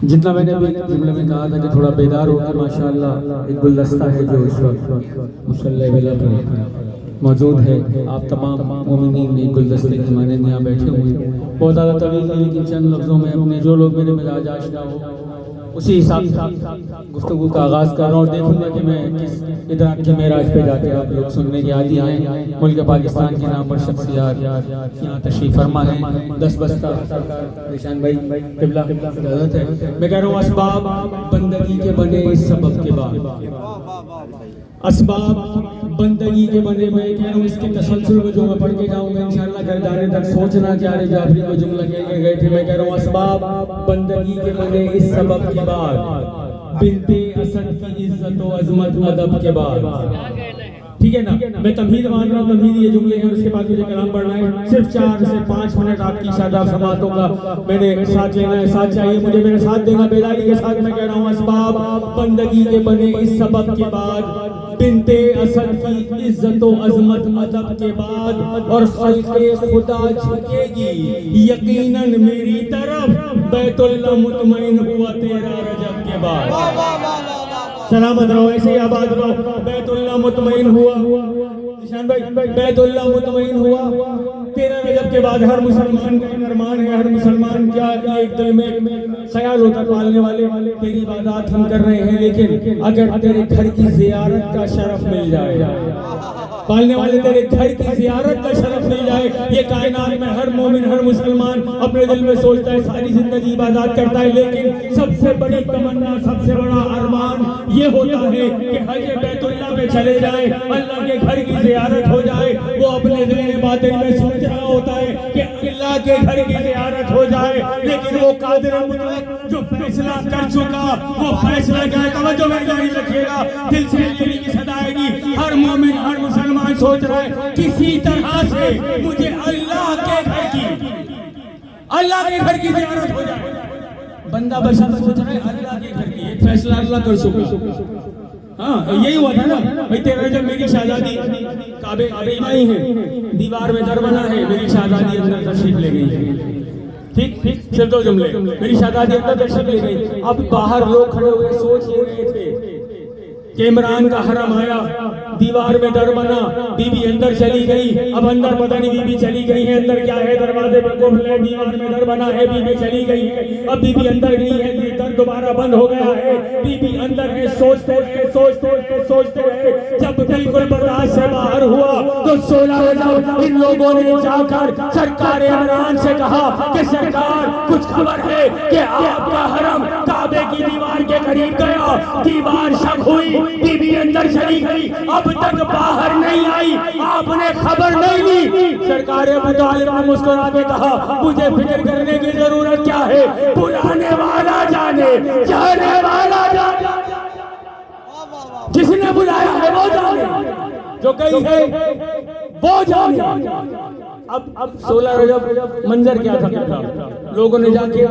जितना मैंने अभी जुमले में कहा था कि थोड़ा बेदार होकर माशाअल्लाह एक गुलदस्ता है जो इस वक्त मुसल्ले विला पर मौजूद है। आप तमाम मोमिनीन एक गुलदस्ते के मानंद यहाँ बैठे हुए हैं। बहुत ज़्यादा तवील है लेकिन चंद लफ्ज़ों में अपने जो लोग मेरे मिजाज आशना हो उसी हिसाब से गुफ्तगू का आगाज़ कर रहा हूँ। देखूंगा कि मैं किस इदराक की मेराज पे जाके आप लोग सुनने के आदि आए। मुल्क पाकिस्तान के नाम पर शख्सियात यहाँ तशरीफ़ फरमा है। 10 बस्ता निशान भाई किबला इजाज़त है। मैं कह रहा हूँ असबाब बंदगी के बने इस सबब के बाद, असबाब बंदगी के बने। मैं कह रहा हूँ इसके तसलसल में जो मैं पढ़ के जाऊँगा इंशाअल्लाह घर जाने तक सोचना क्या रे जाफरी को जुमला कह गए थे। मैं कह रहा हूँ असबाब बंदगी के बने इस सबब के बाद, बिन्ते असद की इज्जत व अजमत अदब के बाद। ठीक है ना, मैं तमहीद मान रहा हूँ, तमहीद ये जुमले हैं और उसके बाद मुझे कलाम पढ़ना है। सिर्फ 4 से 5 मिनट आपकी शादाब समातों का मैंने साथ लेना है, साथ चाहिए मुझे, मेरे साथ देना बेदारी के साथ। मैं कह रहा हूँ असबाब बंदगी के बने इस सबब के बाद, बिन्ते असद की इज्जत व अजमत अदब के बाद, और खल्क़े खुदा झुकेगी यकीनन मेरी तरफ, बैतुल्लाह मुतमईन हुआ तेरा रजब के बाद। सलामत रहो, ऐसे ही आबाद रहो। बैतुल्लाह मुतमईन हुआ निशान भाई, बैतुल्लाह मुतमईन हुआ तेरा रजब के बाद। हर मुसलमान का अरमान है, हर मुसलमान क्या एक दिल में ख्याल होता पालने वाले तेरी इबादत हम कर रहे हैं, लेकिन अगर तेरे घर की ज़ियारत का शरफ मिल जाए, पालने वाले तेरे घर की ज़ियारत का शरफ मिल जाए, ये कायनात में हर मोमिन हर मुसलमान अपने दिल में सोचता है, सारी जिंदगी इबादत करता है, लेकिन सबसे बड़ी तमन्ना सबसे बड़ा अरमान ये होता है कि हज बैतुल्लाह पे चले जाए, अल्लाह के घर की ज़ियारत हो जाए। वो अपने ज़हन बातिन में सोच रहा होता है कि अल्लाह के घर की ज़ियारत हो जाए, लेकिन वो कादिर मुतलक जो फैसला कर चुका वो फैसला क्या है, तवज्जो में जारी रखिएगा, दिल से लेने की सदा आएगी। हर मोमिन हर मुसलमान सोच रहा है किसी तरह से मुझे अल्लाह के घर की ज़ियारत हो जाए। बंदा बशर सोच रहा है अल्लाह के घर की, एक फैसला अल्लाह कर चुका। हाँ यही हुआ था ना भाई, तेरा जब मेरी शहजादी काबे आई है, दीवार में दर बना है, मेरी शहजादी अंदर तशरीफ ले गई है। ठीक सिर्फ 2 जुमले, मेरी शहजादी अंदर तशरीफ ले गई। अब बाहर लोग खड़े हुए सोच ले रहे थे कि इमरान का हरम आया, दीवार में डर बना, बीबी अंदर चली गई। अब अंदर पता नहीं बीबी चली गई है, अंदर क्या है, दरवाजे पर कुफल है, दीवार में डर बना है, बीबी चली गई है। अब बीबी अंदर गई है, डर दोबारा बंद हो गया है, बीबी अंदर है, सोचते रहे। जब बिल्कुल बर्दाश्त से बाहर हुआ तो तो 16 रजब इन लोगों ने जाकर सरकार इमरान से कहा कि सरकार कुछ खबर है कि आपका हरम काबे की दीवार के करीब गया, दीवार शक हुई, बीबी अंदर चली गई, अब तक बाहर नहीं आई, आपने खबर नहीं ली। सरकार अबू तालिब ने मुस्कुरा के कहा मुझे फिक्र करने की जरूरत क्या है, बुलाने वाला जाने, जाने वाला जाने, जिसने बुलाया है वो जाने, जो गई है वो जाने। अब 16 रजब मंजर क्या था, लोगों ने जाके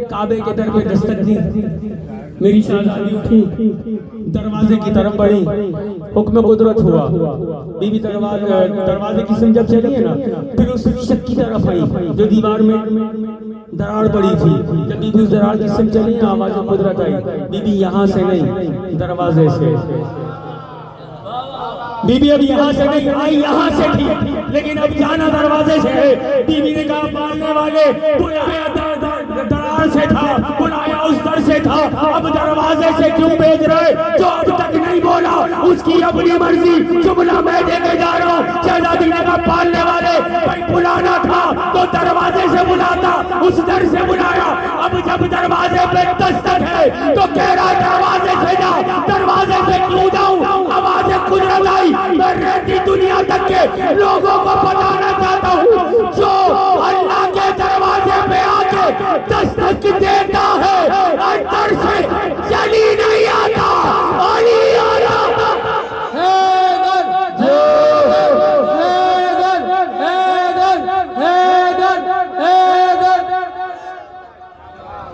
काबे के दर पे दस्तक दी, मेरी शहजादी उठी, दरवाजे की तरफ बढ़ी, हुक्म कुदरत हुआ, बीबी दरवाजे की सिम जब चली है ना, फिर उस शक की तरफ आई जो दीवार में दरार पड़ी थी, जब बीबी उस दरार की सिम चली, आवाज कुदरत आई, बीबी यहाँ से नहीं दरवाजे से, बीबी अब यहाँ से नहीं आई, यहाँ से थी, लेकिन अब जाना दरवाजे से है। बीबी ने कहा पालने वाले, बुलाया दरार से था, बुलाया उस दर से था, अब दरवाजे से क्यों भेज रहे, जो अब तक नहीं बोला उसकी अपनी मर्जी, जुमला मैं देके जा रहा हूँ। शहजादी ने कहा पालने वाले, भाई बुलाना था तो दरवाजे से बुलाता, उस दर से बुलाया, अब जब दरवाजे पे दस्तक है तो कह रहा दरवाजे से जा, दरवाजे से क्यों जाऊं, आवाज़ कुदरत आई, मैं रहती दुनिया तक के लोगों को बताना चाहता हूँ, जो अल्लाह के दरवाजे पे आके दस्तक देता है अंदर से चली नहीं आता, अली आला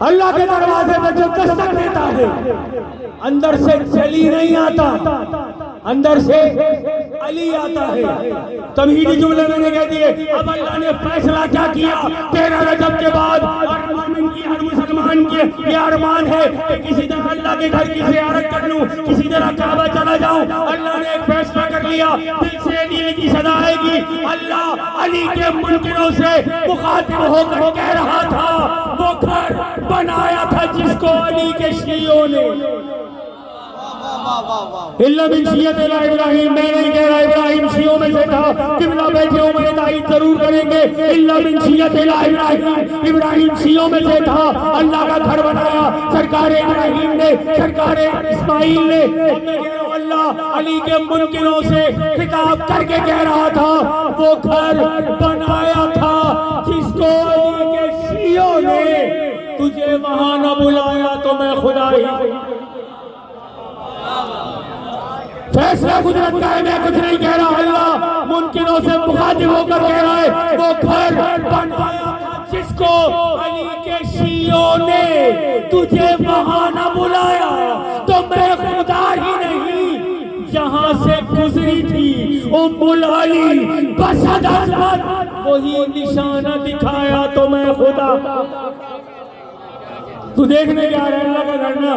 अल्लाह के दरवाजे पे जो दस्तक देता है अंदर से चली नहीं आता, अंदर से अली आता है। तमहीदी जुमले मैंने कह दिए। अब अल्लाह ने फैसला क्या किया, 13 रजब के बाद हर मोमिन की, हर मुसलमान के ये अरमान है कि किसी तरह अल्लाह के घर की ज़ियारत कर लूं, किसी तरह काबा चला जाऊं। अल्लाह ने एक फैसला कर लिया, दिल से दिल की सदा आएगी। अल्लाह अली के मुनकिरों से मुखातिब होकर कह रहा था, वो घर बनाया था जिसको अली के शियों ने, इल्ला बिन शियत इला इब्राहिम, मैं नहीं कह रहा इब्राहिम शियों में से था, किबला बैठे हो मेरे ताईद जरूर करेंगे, इल्ला बिन शियत इला इब्राहिम, इब्राहिम शियों में से था। अल्लाह का घर बनाया सरकार इब्राहिम ने, सरकार इस्माइल ने। अब मैं कह रहा हूं अल्लाह अली के मुनकिरों से खिताब करके कह रहा था, वो घर बनाया था जिसको अली के शियों ने, तुझे वहां न बुलाया तो मैं खुदा ही। फैसला कुदरत का है, मैं कुछ नहीं कह रहा। अल्लाह मुमकिनों से मुखातिब होकर कह रहा है, वो घर बनाया जिसको अली के शियों ने, तुझे वहां न बुलाया तो मैं खुदा ही नहीं। जहां से गुजरी थी उम्मुल अली बसद अज़मत, वही निशाना दिखाया तो मैं खुदा। तू देखने क्या रहा है अल्लाह का धरना।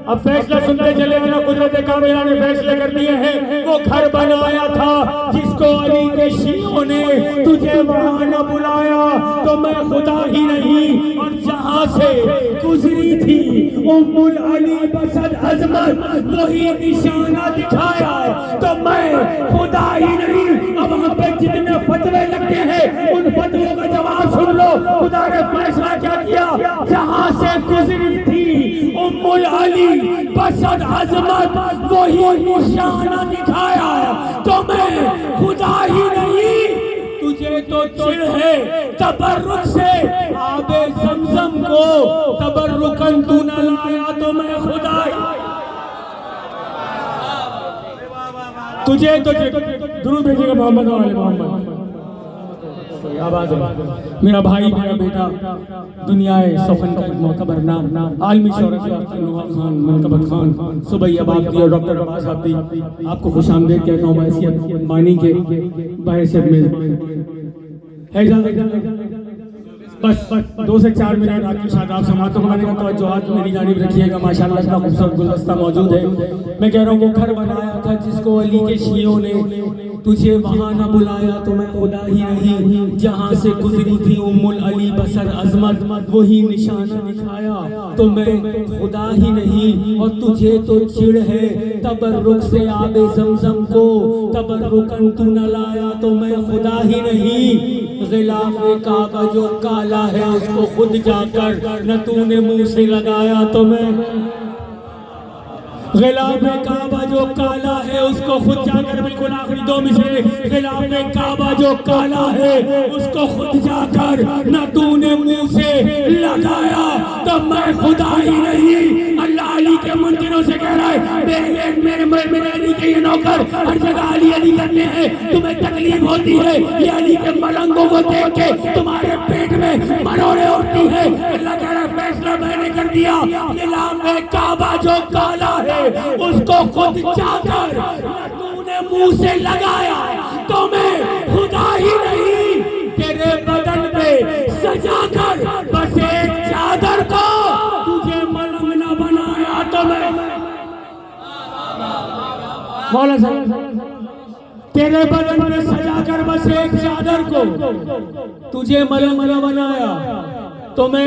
अब फैसला सुनते चले, अल्लाह कुदरत कामिला ने फैसले कर दिए हैं। वो घर बनाया था जिसको अली के शियों ने, तुझे वहां न बुलाया तो मैं खुदा ही नहीं। और जहां से गुजरी थी उम्मुल अली बसद अज़मत, वही निशाना दिखाया तो मैं खुदा ही नहीं। अब वहां पे जितने फतवे लगते हैं उन फतवों का जवाब सुन लो। खुदा ने फैसला क्या किया, जहां से गुजरी थी उम्मुल अली बसद अज़मत, वही निशाना दिखाया तो मैं खुदा ही नहीं। तुझे तो चिढ़ है तबर्रुक से आबे ज़मज़म को, तबर्रुकन तू न लाया तो मैं खुदा ही। तुझे तो दुरूद भेजिएगा मोहम्मद वाले मोहम्मद। आवाज़ है मेरा भाई, मेरा बेटा, दुनियाए सफन का मोतबर नाम, आलमी शौहरत खान, मनकबत खान, सुबैया बाबी और डॉक्टर अब्बास साहबी, आपको खुशामदीद कहता हूँ बहैसियत मानी के, बहैसियत में बस 2 से 4 मिनट आपकी शादाब समातों को मैंने कहा तवज्जुहात मेरी जानिब रखिएगा। माशाअल्लाह इतना खूबसूरत गुलदस्ता मौजूद है। मैं कह रहा हूँ वो घर बनाया था जिसको अली के शियों ने, तुझे वहां न बुलाया तो मैं खुदा ही नहीं, जहां से गुजरी थी उम्मुल अली बसर अजमत वही निशाना दिखाया तो मैं खुदा ही नहीं। और तुझे तो चिढ़ है तबर्रुक से आबे ज़मज़म को, तबर्रुकन तू न लाया तो मैं खुदा ही नहीं। गिलाफ़े काबा जो काला है उसको खुद जाकर न तूने मुंह से लगाया तो मैं, गिलाफ़े काबा जो काला है उसको खुद जाकर, बिल्कुल आखिरी दो मिसरे, गिलाफ़े काबा जो काला है उसको खुद जाकर न तूने मुंह से लगाया तो मैं खुदा ही नहीं। अल्लाह अली के मुनकिरों से कह रहा है मेरे अली के ये नौकर हर जगह अली अली करते हैं, तुम्हें तकलीफ होती है ये अली के मलंगों को देख के तुम्हारे पेट में मरोड़े उठती है। अल्लाह कह रहा है फैसला मैंने कर दिया, गिलाफ़े काबा जो काला है उसको खुद जाकर तूने मुंह से लगाया तो मैं खुदा ही नहीं। तेरे बदन पे सजाकर बस एक चादर को तुझे मलंग न बनाया तो मैं, मौला साहब तेरे बदन पे सजाकर बस एक चादर को तुझे मलंग न बनाया तो मैं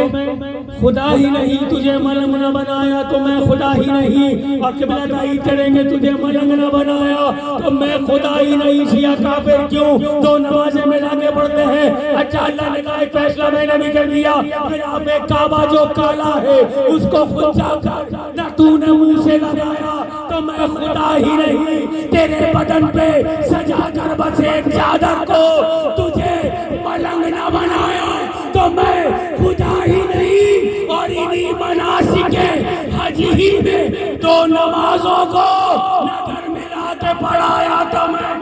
खुदा ही नहीं। तुझे मलंग न बनाया तो मैं खुदा ही नहीं। और किबला दाई करेंगे तुझे मलंग न बनाया तो मैं खुदा ही नहीं। शिया काफिर क्यों दो नमाजें मिला के पढ़ते हैं? अच्छा अल्लाह ने कहा फैसला मैंने भी कर दिया, गिलाफ़े काबा जो काला है उसको खुद जाकर न तूने मुंह से लगाया तो मैं खुदा ही नहीं। तेरे बदन पे सजाकर बस एक चादर को तुझे मलंग न बनाया तो मैं खुदा ही नहीं। और इन्हीं मनासिके हज ही में दो नमाजों को नगर मिला के पढ़ाया तो मैं,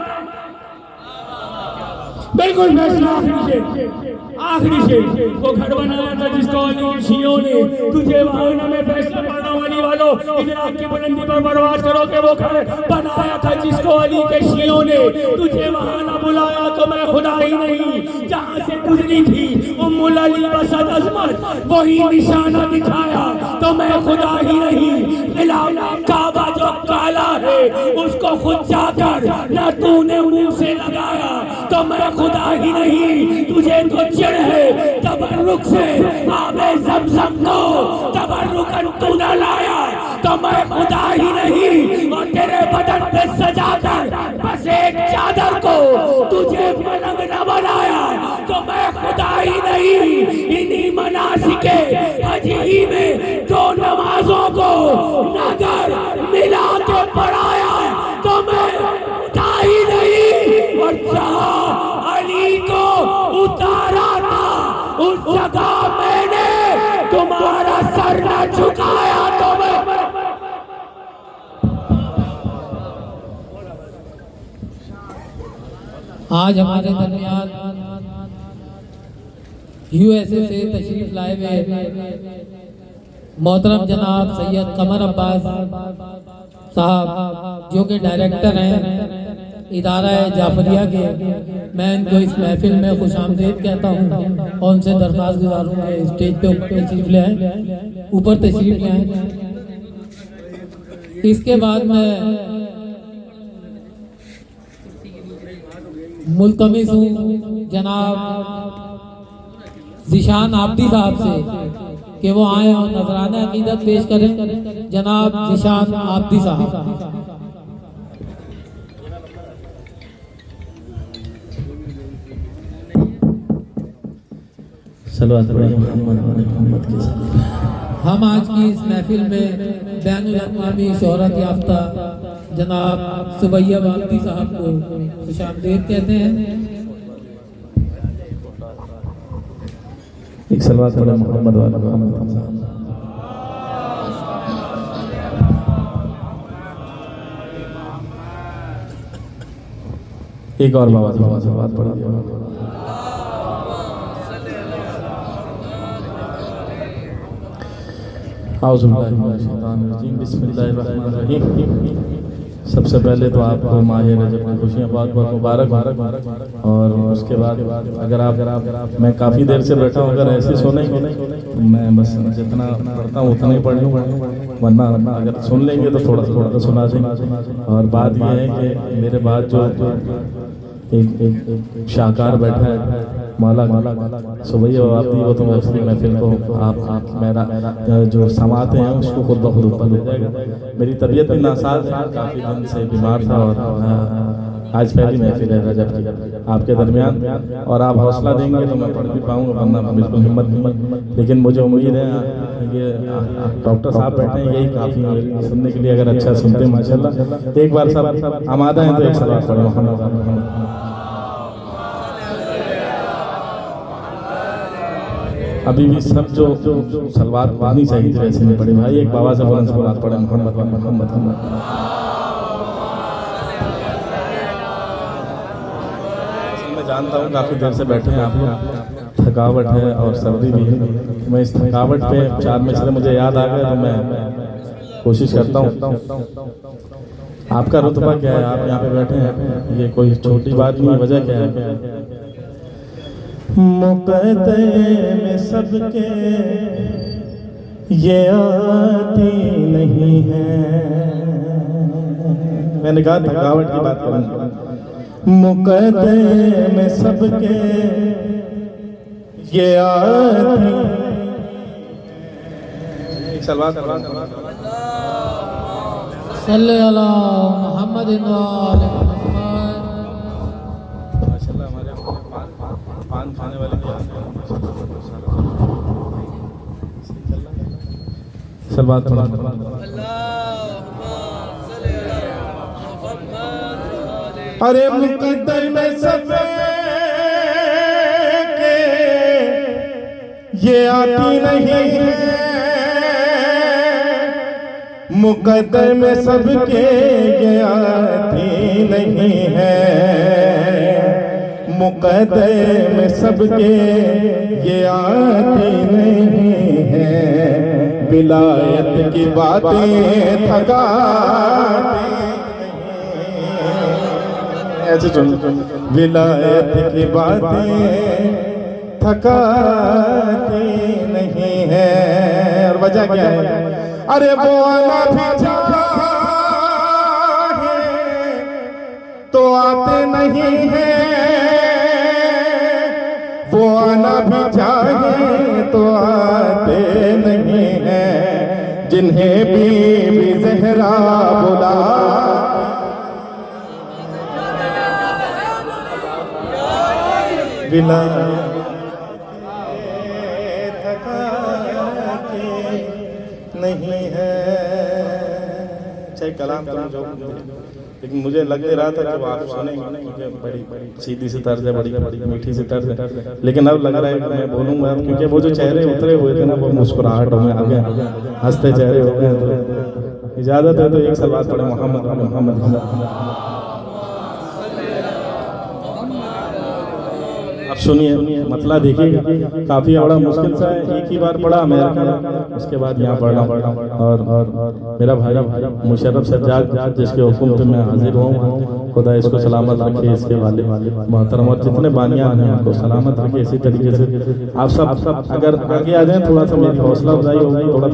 बिल्कुल फैसला आखिरी से वो घर बनाया था जिसको अली शियों ने, तुझे वहां में फैसला पढ़ना वाली वालों इधर आपकी बुलंदी पर बर्बाद करोगे। वो घर बनाया था जिसको अली के शियों ने, तुझे वहां न बुलाया तो मैं खुदा ही नहीं। जहां से गुजरी थी उम्मुल अली बसर अजमत वही निशाना दिखाया तो मैं खुदा ही नहीं। गिलाफ़े काबा जो काला है उसको खुद जाकर न तूने मुंह से लगाया तो मैं खुदा ही नहीं। तुझे तो चिढ़ है तबर्रुक से आबे ज़मज़म को, तबर्रुकन तू न लाया तो मैं खुदा ही नहीं। और तेरे बदन पे सजाकर बस एक चादर को तुझे मलंग न बनाया तो मैं खुदा ही नहीं। इन्हीं मनासिके हज ही में दो नमाजों को नगर मिला के पढ़ाया तो मैं खुदा ही नहीं। और जहां अली को उतारा था उस जगह मैंने तुम्हारा सर न झुकाया तो मैं, आज हमारे दरमियान यूएसए से तशरीफ लाए हुए मोहतरम जनाब सैयद कमर अब्बास साहब जो कि डायरेक्टर हैं इदारा जाफरिया के, मैं इनको इस महफिल में खुशामदीद कहता हूँ और उनसे दरख्वास्त गुजारूंगा स्टेज पे ऊपर तशरीफ ले आए, ऊपर तशरीफ ले आए। इसके बाद मैं मुल्तमिस हूँ जनाब ज़िशान आब्दी साहब से कि वो आए और नजराना अकीदत पेश करें। जनाब ज़िशान आब्दी साहब। मोहम्मद के साथ हम आज की इस महफिल में बैनुल अक़वामी शोहरत याफ्ता जनाब सुबैया आब्दी साहब को खुशामदीद कहते हैं। एक सलवात मोहम्मद वाला मोहम्मद एक और बाबा सलवात पढ़ दिया। सबसे पहले तो आपको माह रजब की खुशियाँ बहुत बहुत मुबारक। और उसके बाद अगर आप मैं काफ़ी देर से बैठा हूँ, अगर ऐसे सुने तो मैं बस जितना पढ़ता हूँ उतना ही पढ़ लूँ, वरना अगर सुन लेंगे तो थोड़ा थोड़ा तो सुना देंगे। और बात यह है कि मेरे बाद जो एक शाहकार बैठा है माला सुबह आप दी वो तो उसकी महफिल को आप मेरा जो समाते हैं उसको खुद ब खुद ऊपर ले जाएगा। मेरी तबीयत भी नासाज है, काफ़ी दिन से बीमार था और आज पहली महफिल है रजब की आपके दरमियान, और आप हौसला देंगे तो मैं पढ़ भी पाऊँगा, वरना बिल्कुल हिम्मत नहीं। लेकिन मुझे उम्मीद है ये डॉक्टर साहब बैठे हैं, यही काफ़ी है सुनने के लिए। अगर अच्छा सुनते हैं माशाल्लाह। एक बार सब आमादा हैं तो एक सलात पढ़े मोहम्मद। अभी भी सब जो सलवार पढ़नी चाहिए थी वैसे नहीं पढ़े भाई। एक बाबा से बुलंद सलवात पढ़े मोहम्मद मोहम्मद मोहम्मद। मैं जानता हूँ काफ़ी देर से बैठे हैं आप लोग, थकावट है और सर्दी भी है। मैं इस थकावट पे 4 मिसरे मुझे याद आ गए तो मैं कोशिश करता हूँ। आपका रुतबा क्या है, आप यहाँ पे बैठे हैं, ये कोई छोटी बात नहीं, वजह क्या है? मुक़द्दर में सबके ये आती नहीं है। मैंने कहा थकावट की बात करूँगा। मुक़द्दर में सबके ये आती। सलवात सल्ले अला मोहम्मद व आले मोहम्मद। माशाल्लाह हमारे पान खाने वाले भी आते हैं। सलवात अरे मुक़द्दर में सब के ये आती नहीं है। मुक़द्दर में सबके ये आती नहीं है। मुक़द्दर में सबके ये आती नहीं है। विलायत की बातें थकाती ऐसे सुन, विलायत की बातें थकाती नहीं है। और वजह क्या है? अरे वो आना भी चाहे तो आते नहीं है। वो आना भी चाहे तो आते नहीं है। जिन्हें बीबी ज़हरा बुला बिला नहीं है। चाहे कलाम करूं जो, लेकिन मुझे लग नहीं रहा था कि आप सुनेंगे, क्योंकि बड़ी सीधी सी तर्ज है, बड़ी मीठी सी तर्ज है। लेकिन अब लग रहा है कि मैं बोलूंगा, क्योंकि वो जो चेहरे उतरे हुए थे ना, वो मुस्कुराहटों में आ गए, हंसते चेहरे हो गए। तो इजाजत है तो एक सलवात पढ़े मोहम्मद मोहम्मद। अब सुनिए, मतला देखिएगा, काफ़ी बड़ा मुश्किल सा है। एक ही बार पढ़ा अमेरिका में, उसके बाद यहाँ पढ़ना। और मेरा भाई मुशर्रफ सज्जाद जिसके हुक्म पे मैं हाजिर हूँ, खुदा इसको सलामत रखे, इसके वाले मोहतरम और जितने बानियान हैं उनको सलामत रखे। इसी तरीके से आप सब अगर आगे आ जाएं, थोड़ा सा मेरी हौसला अफजाई होगी। थोड़ा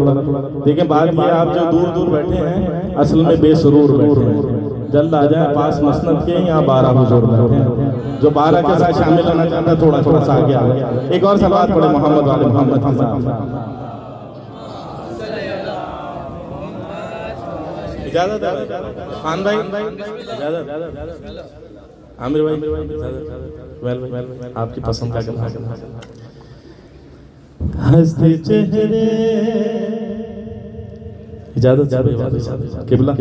देखें, बात ये आप जो दूर दूर बैठे हैं असल में बेसुरूर बैठे हैं। जल्द आ जाए पास मसनद के, यहाँ 12 हुजूर बैठे हैं। जो 12 के साथ शामिल होना चाहता है थोड़ा सा आगे आ जाए। एक और सलात पढ़े मोहम्मद वाले मोहम्मद के साथ। इजाजत है खान भाई, इजाजत आमिर भाई, वेल आपकी पसंद का गला। हंसते चेहरे इजाजत किबला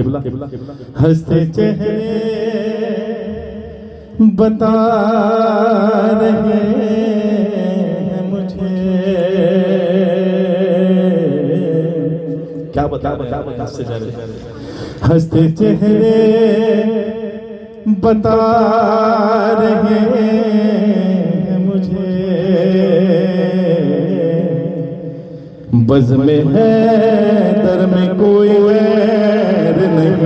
हंसते चेहरे बता रहे हैं मुझे। क्या बता हंसते चेहरे बता रहे हैं मुझे। बज़्म है दर में कोई वैर नहीं।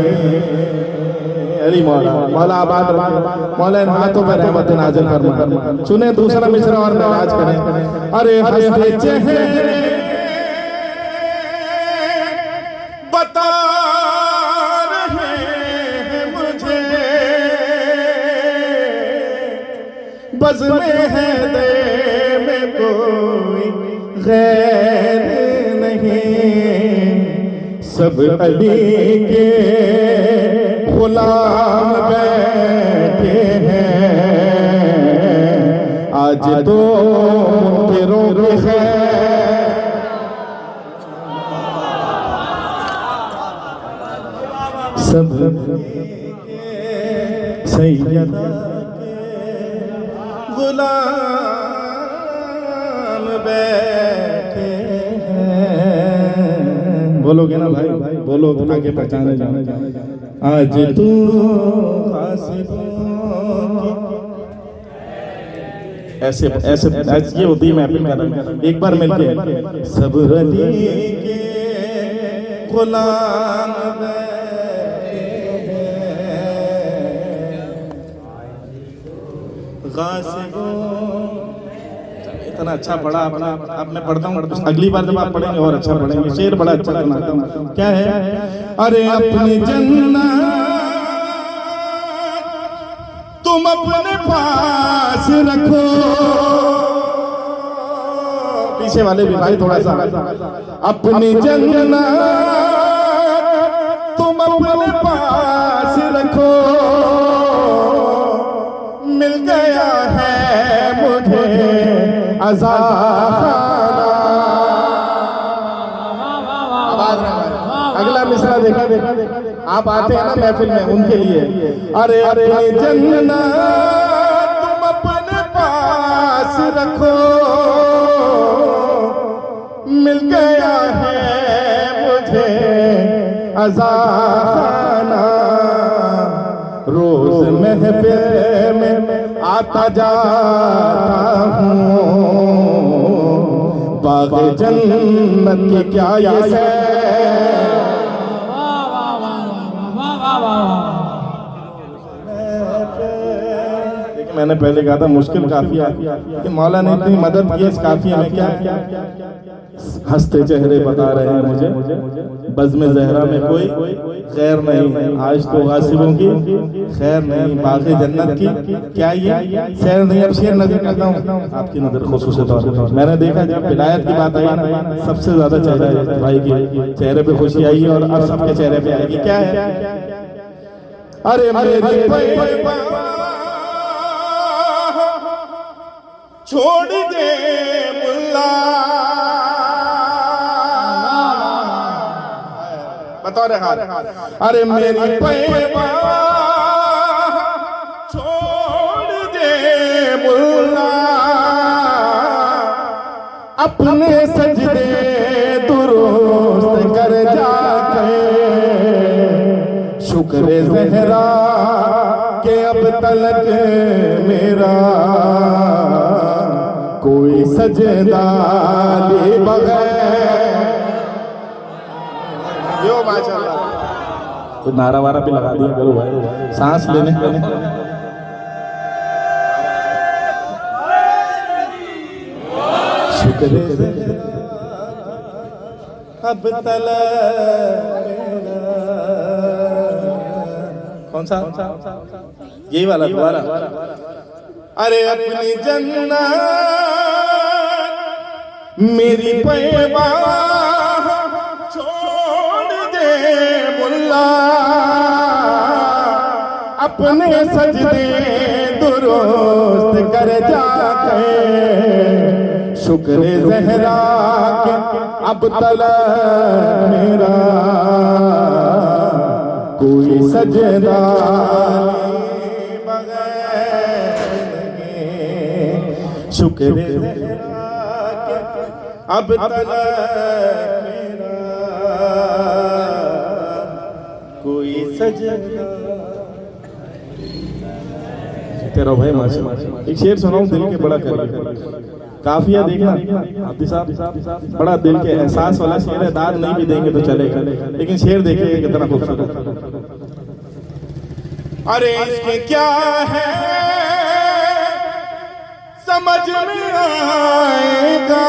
अली मौला मौला आबाद रखे, मौला इन हाथों पर रहमत नाज़िल फरमा। सुने दूसरा मिसरा और नाराज करें। अरे हंसते चेहरे बता रहे हैं मुझे। बज़्म हैदर में कोई गैर नहीं, सब अली के गुलाम बैठे हैं, आज तो मुनकिरों की खैर। सब सैयदा गुलाम बैठे हैं। बोलोगे ना भाई, बोलो आगे पहचाने जाने। आज तू ऐसे ऐसे ये होती है महफिल का रंग। एक बार मिलके सब अली के गुलाम बैठे हैं, गासिबों। इतना अच्छा पढ़ा अपना, अब मैं पढ़ता हूँ, अगली बार जब आप पढ़ेंगे और अच्छा पढ़ेंगे। शेर बड़ा अच्छा सुनाता हूँ। क्या है? अरे अपनी जन्नत तुम अपने पास रखो। पीछे वाले भी भाई थोड़ा सा। अपनी जन्नत तुम अपने पास रखो, मिल गया है मुझे अज़ाखाना। अगला मिसरा देखा आप आते हैं ना महफिल में, उनके लिए। अरे अरे जन्नत तुम अपने पास रखो, मिल गया है मुझे अज़ाखाना। रोज महफिल में आता जाता हूँ, बाग़ जन्नत की क्या ये मैंने पहले कहा था मुश्किल काफी है कि मौला ने इतनी मदद की, इस काफिया में क्या हंसते चेहरे बता रहे हैं मुझे, बज़्म ज़हरा में कोई खैर नहीं, आज तो गासिबों की खैर नहीं, बाग़ जन्नत की क्या ये सैर नहीं। अब शेर नजर करता हूँ आपकी नजर खुसूसी तौर पर। मैंने देखा जब विलायत की बात आई ना, सबसे ज्यादा चेहरा भाई के चेहरे पे खुशी आई और अब सबके चेहरे पे आएगी। क्या है? अरे मेरी छोड़ दे मुल्ला, बताओ रे हाल। अरे मेरी पैबा छोड़ दे मुल्ला, अपने सजदे दुरुस्त कर जाके, शुक्र ज़हरा के अब तलक मेरा कोई सजदा दे बगैर। यो माशाअल्लाह, तो नारा वारा भी लगा दिया करो भाई, सांस लेने का। शुक्र अब तलक कौन सा? यही वाला दोबारा। अरे अपनी जन्नत मेरी पैबा छोड़ दे मुल्ला, अपने सजदे दुरुस्त कर जाके, शुक्र ज़हरा के अब तलक मेरा कोई सजदा शुक्र अब तलक मेरा कोई सजदा। तेरा भाई माशाल्लाह। एक शेर सुनाऊं दिल के बड़ा करीब, काफिया देखना हाफिज साहब, बड़ा दिल के एहसास वाला शेर है। दाद नहीं भी देंगे तो चलेगा, लेकिन शेर देखिए कितना खूबसूरत। अरे इसके क्या है समझ में आएगा,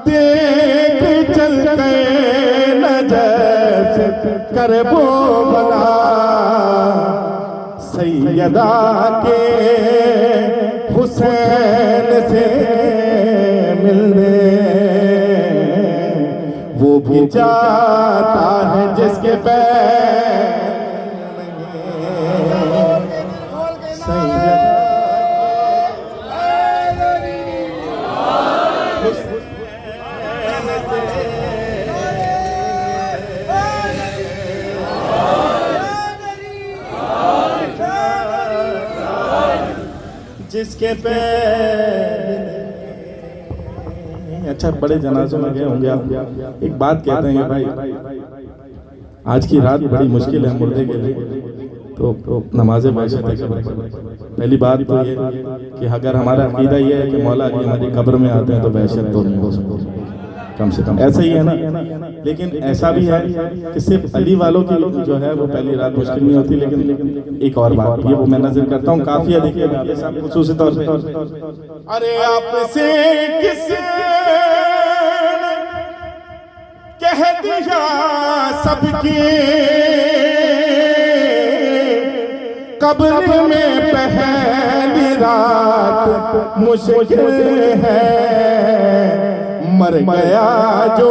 देख चल के नजर कर वो बना, सैयदा के हुसैन से मिलने वो भी जाता है जिसके पैर सैयदा जिसके पैर अच्छा बड़े जनाजों में गए होंगे आप। एक बात कहते हैं भाई, आज की रात बड़ी मुश्किल है मुर्दे के लिए, तो नमाज़े बाशत है कब्र पर। पहली बात तो ये कि अगर हमारा अकीदा ये है कि मौला अली हमारी कब्र में आते हैं तो वहशत तो नहीं हो सकती, कम से कम ऐसा ही है ना। लेकिन ऐसा भी है कि सिर्फ अली वालों की जो है वो पहली रात मुश्किल नहीं होती। लेकिन एक और बात ये वो मैं नजर करता हूँ काफिया देखिएगा खुसूसी तौर पे, अरे आपसे किसे कह दिया सबकी कब्र में पहली रात मुश्किल है, मर गया जो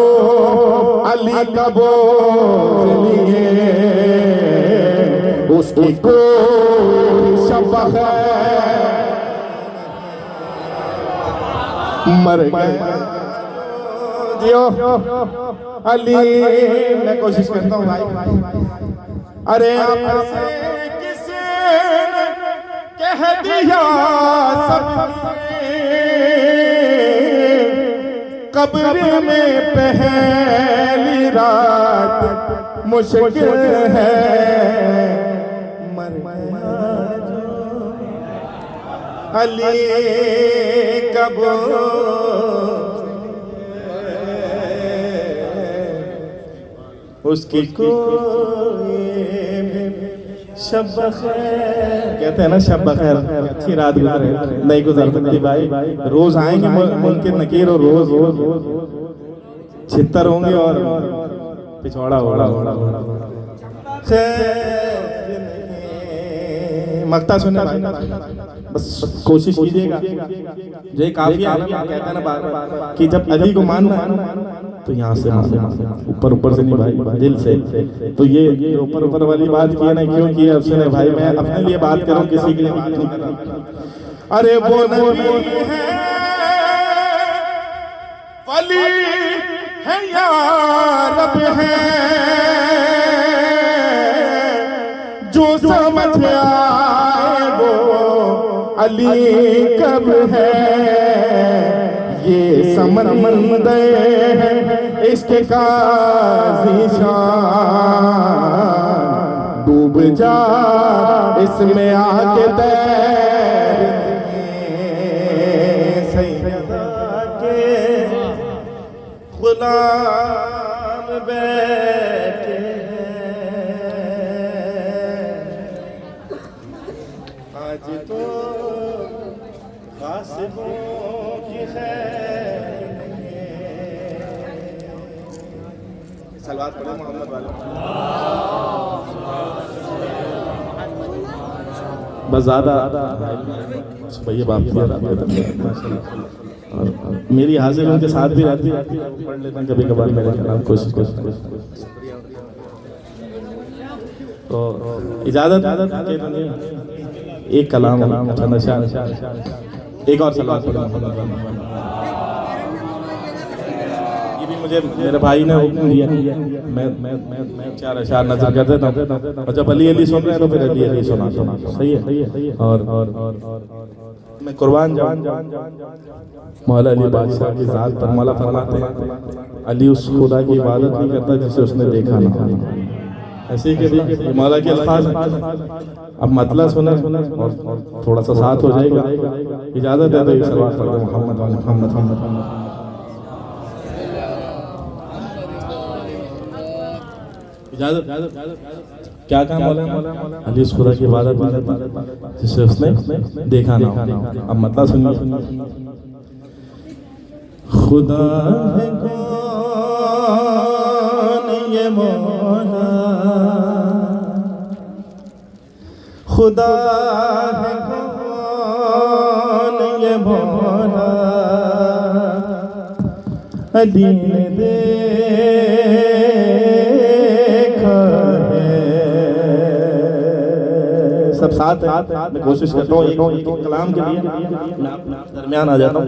अली का बोल लिए उसकी कोई शबह है, मर गया जियो अली। मैं कोशिश करता हूँ भाई, अरे आपसे किसे कह दिया सब कब्र में पहली रात मुश्किल है, मर गया जो अली कब उसकी कोई शब खैर कहते हैं ना, शब खैर अच्छी रात गुजरे नहीं गुजर सकती भाई। रोज आएंगे मुनकिर नकीर और रोज रोज छितर होंगे और पिछवाड़ा होगा। मक्ता सुनने भाई, बस कोशिश कीजिएगा। जो काफी कहते हैं ना बार बार कि जब अली को मानना है ना तो यहाँ से ऊपर ऊपर से नहीं भाई, दिल से। तो ये ऊपर ऊपर वाली बात की है ना, क्यों की है उसने भाई, मैं अपने लिए बात करूं किसी के लिए बात नहीं कर रहा। अरे वो नबी है वली है या रब है जो समझ आए वो अली कब है, ये समंदर है इश्क का ज़ीशान, डूब जा इसमें आके तैर सैयदा के गुलाम बैठे आज तो गासिबों की खैर। सलवात पढ़े मोहम्मद वाले, बस ज़्यादा सुबह बाप और मेरी हाजिर उनके साथ भी रहती है, पढ़ लेते हैं कभी कभार मेरे खिलाफ, कोशिश करते हैं। तो इजाज़त एक कलाम अच्छा एक और सलाह ये भी मुझे मेरे भाई ने हुक्म दिया, मैं चार अशार नजर कर देता हूँ और जब अली अली सुन रहे हैं तो फिर अली अली सुना सही है। और मैं कुर्बान जाऊं मौला अली बादशाह की जात पर। मौला फरमाते हैं अली उस खुदा की इबादत नहीं करता जिसे उसने देखा ना। ऐसे ही कि मौला के अल्फाज अब मतलब सुना और थोड़ा सा साथ हो जाएगा। इजाजत है तो ये सवाल पढ़ दो मोहम्मद मोहम्मद मोहम्मद। इजाजत क्या काम बोला अली उस खुदा की इबादत जिसे उसने देखा ना। अब मतलब सुनिए, खुदा है कौन ये मौला, खुदा है कौन ये मौला अली ने देखा है। सब साथ मैं कोशिश करता हूँ एक कलाम के लिए दरमियान आ जाता हूँ,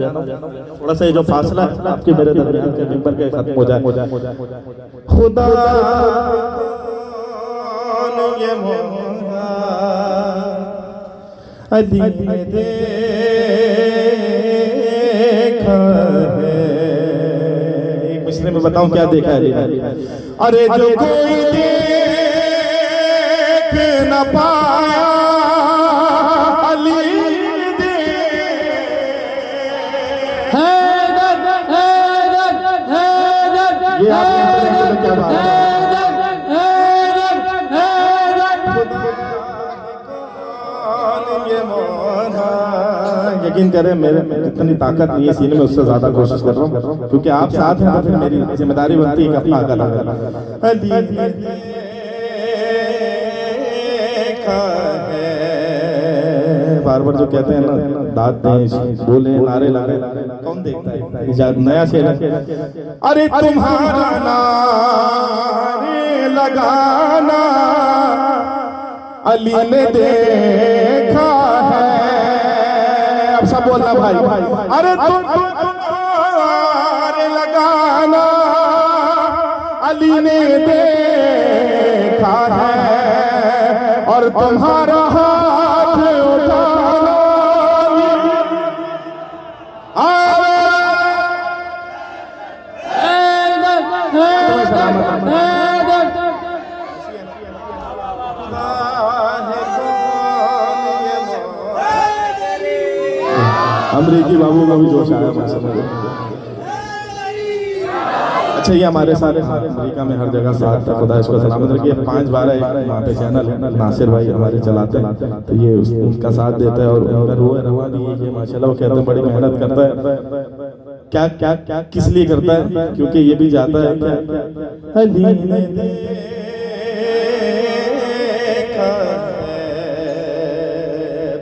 थोड़ा सा ये जो फासला है आपके मेरे दरमियान के मिंबर के खत्म हो जाए। खुदा कौन ये मौला अली ने देखा है। एक मिसरे में बताऊं क्या देखा है अली ने? अरे जो कोई देख न पाया अली दे ये आपने क्या बात है? यकीन करें मेरे में इतनी ताकत नहीं है सीने में, उससे ज्यादा कोशिश कर रहा हूँ क्योंकि आप साथ हैं तो फिर मेरी जिम्मेदारी बनती है कि अपना आका लगा। बार बार जो कहते हैं ना दाद दें बोले नारे लगे, कौन देखता है? नया शेर है। अरे तुम्हारा नारे लगाना अली ने देखा है। अब सब बोलना भाई, अरे तुम्हारे लगाना अली ने देखा है और तुम्हारा हाथ उठाना अमरीकी बाबू का भी जोश आया माशाल्लाह। अच्छा ये हमारे सारे अमेरिका में हर जगह साथ था, खुदा इसको सलामत रखिए। 5 बार वहाँ पे चैनल है नासिर भाई हमारे चलाते हैं, तो ये उसका साथ देता है और उनका रोए रवा नहीं है ये माशाल्लाह। वो कहते हैं बड़ी मेहनत करता है। क्या क्या क्या किस लिए करता है? क्योंकि ये भी जाता है क्या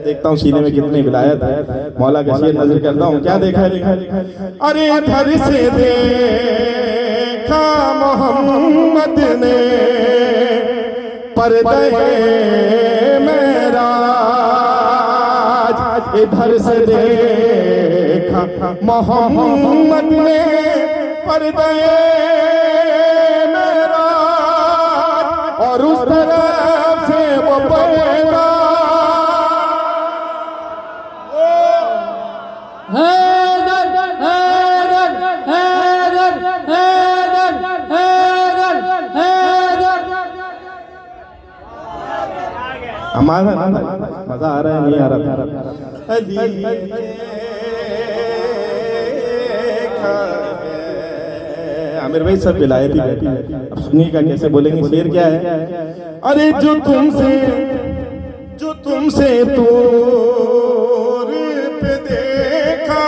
देखता हूँ सीने में कितनी विलायत है। मौला का शेर नजर करता हूँ, क्या देखा है? लिखा अरे घर से देखा मोहम्मद ने पर्दे मेराज, इधर से देखा मोहम्मद ने पर्दे मेराज और उस तरफ से वो पर्दा हमारा मजा आ रहा है नहीं आ रहा? आमिर भाई सब विलायती बैठी है, अब सुनिएगा कैसे बोलेंगे। शेर क्या है? अरे जो तुमसे दूर पे देखा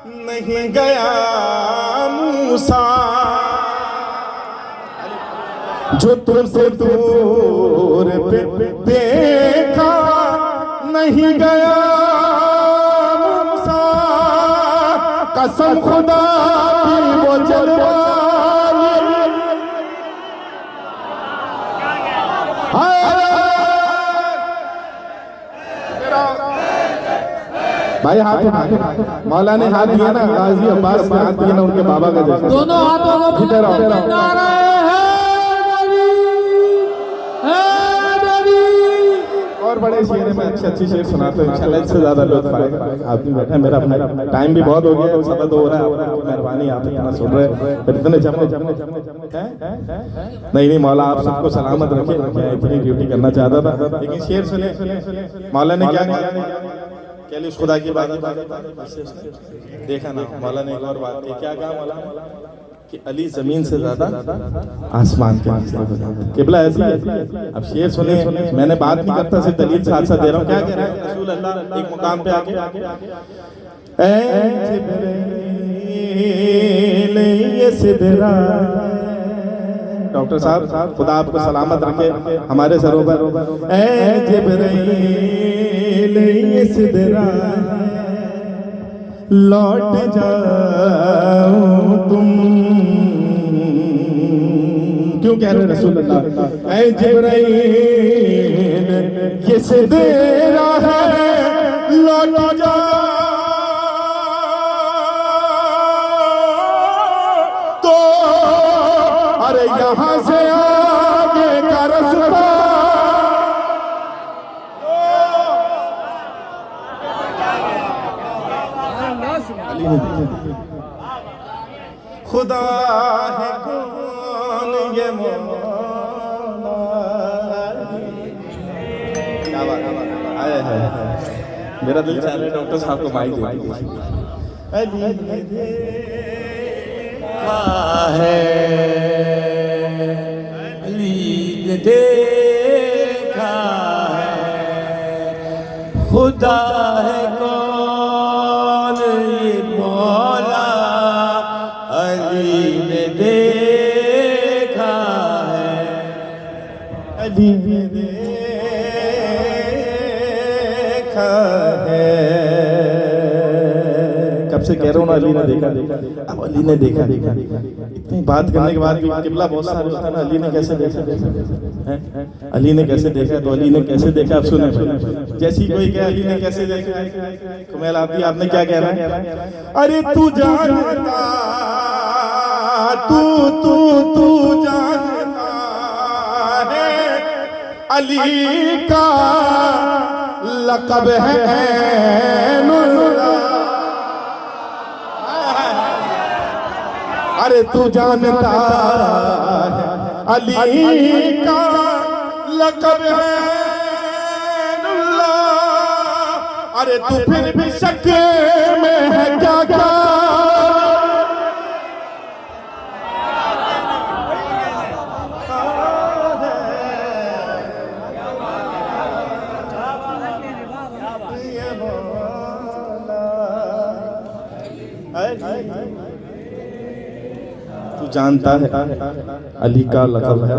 नहीं गया मूसा, जो तुमसे दूर पे देखा नहीं गया मूसा, कसम खुदा की वो जलवानी। भाई हाथ उठा, मौला ने हाथ दिया ना, गाजी अब्बास ने हाथ दिया ना उनके बाबा का जैसा। दोनों हाथों को और बड़े शेर में अच्छे शेर सुनाते हैं इंशाल्लाह, इससे ज्यादा लुत्फ आएगा। आप भी बैठे, मेरा टाइम भी बहुत हो गया, सवा 2 हो रहा है। आपकी मेहरबानी, आप इतना सुन रहे हैं, इतने जमने नहीं मौला आप सबको सलामत रखे। मैं इतनी ड्यूटी करना चाहता था, लेकिन शेर सुने मौला ने क्या कहा? उस खुदा की बात देखा ना, मौला ने एक और बात की। क्या कहा मौला कि अली जमीन से ज्यादा आसमान के नीचे किबला ऐसी है। अब शेर सुने, मैंने बात नहीं करता, सिर्फ दलील साथ साथ दे रहा हूँ। क्या कह रहे हैं रसूल अल्लाह एक मुकाम पे आके, ऐ जिब्रील ये सिदरा डॉक्टर साहब, खुदा आपको सलामत रखे हमारे सरों पर। ऐ जिब्राइल इस दरा लौट जाओ तुम, क्यों कह रहे रसूल अल्लाह? ऐ जिब्राइल ये सिदरा है लौट जाओ तो, अरे यहाँ से आगे का रास्ता खुदा है कौन ये मौला। क्या बात है, मेरा दिल चाह रहा है डॉक्टर साहब को माइक दे है अली ने देखा है, खुदा है कौन ये मौला, अली ने देखा है, अली ने देखा है। कब से कह रहा हूँ ना अली ने देखा, अब अली ने देखा। इतनी बात करने के बाद भी किबला बहुत सारे होता है ना, अली ने कैसे देखा है? अली ने कैसे देखा, तो अली ने कैसे देखा आप सुने। जैसी कोई कहे अली ने कैसे देखा, कुमैल आपने क्या कहना है? अरे तू जानता, तू जानता है अली का लक़ब है ऐनुल्लाह। अरे तू जानता है अली का लक़ब है ऐनुल्लाह। अरे तू फिर भी शक में है क्या क्या? तू जानता है अली का लक़ब है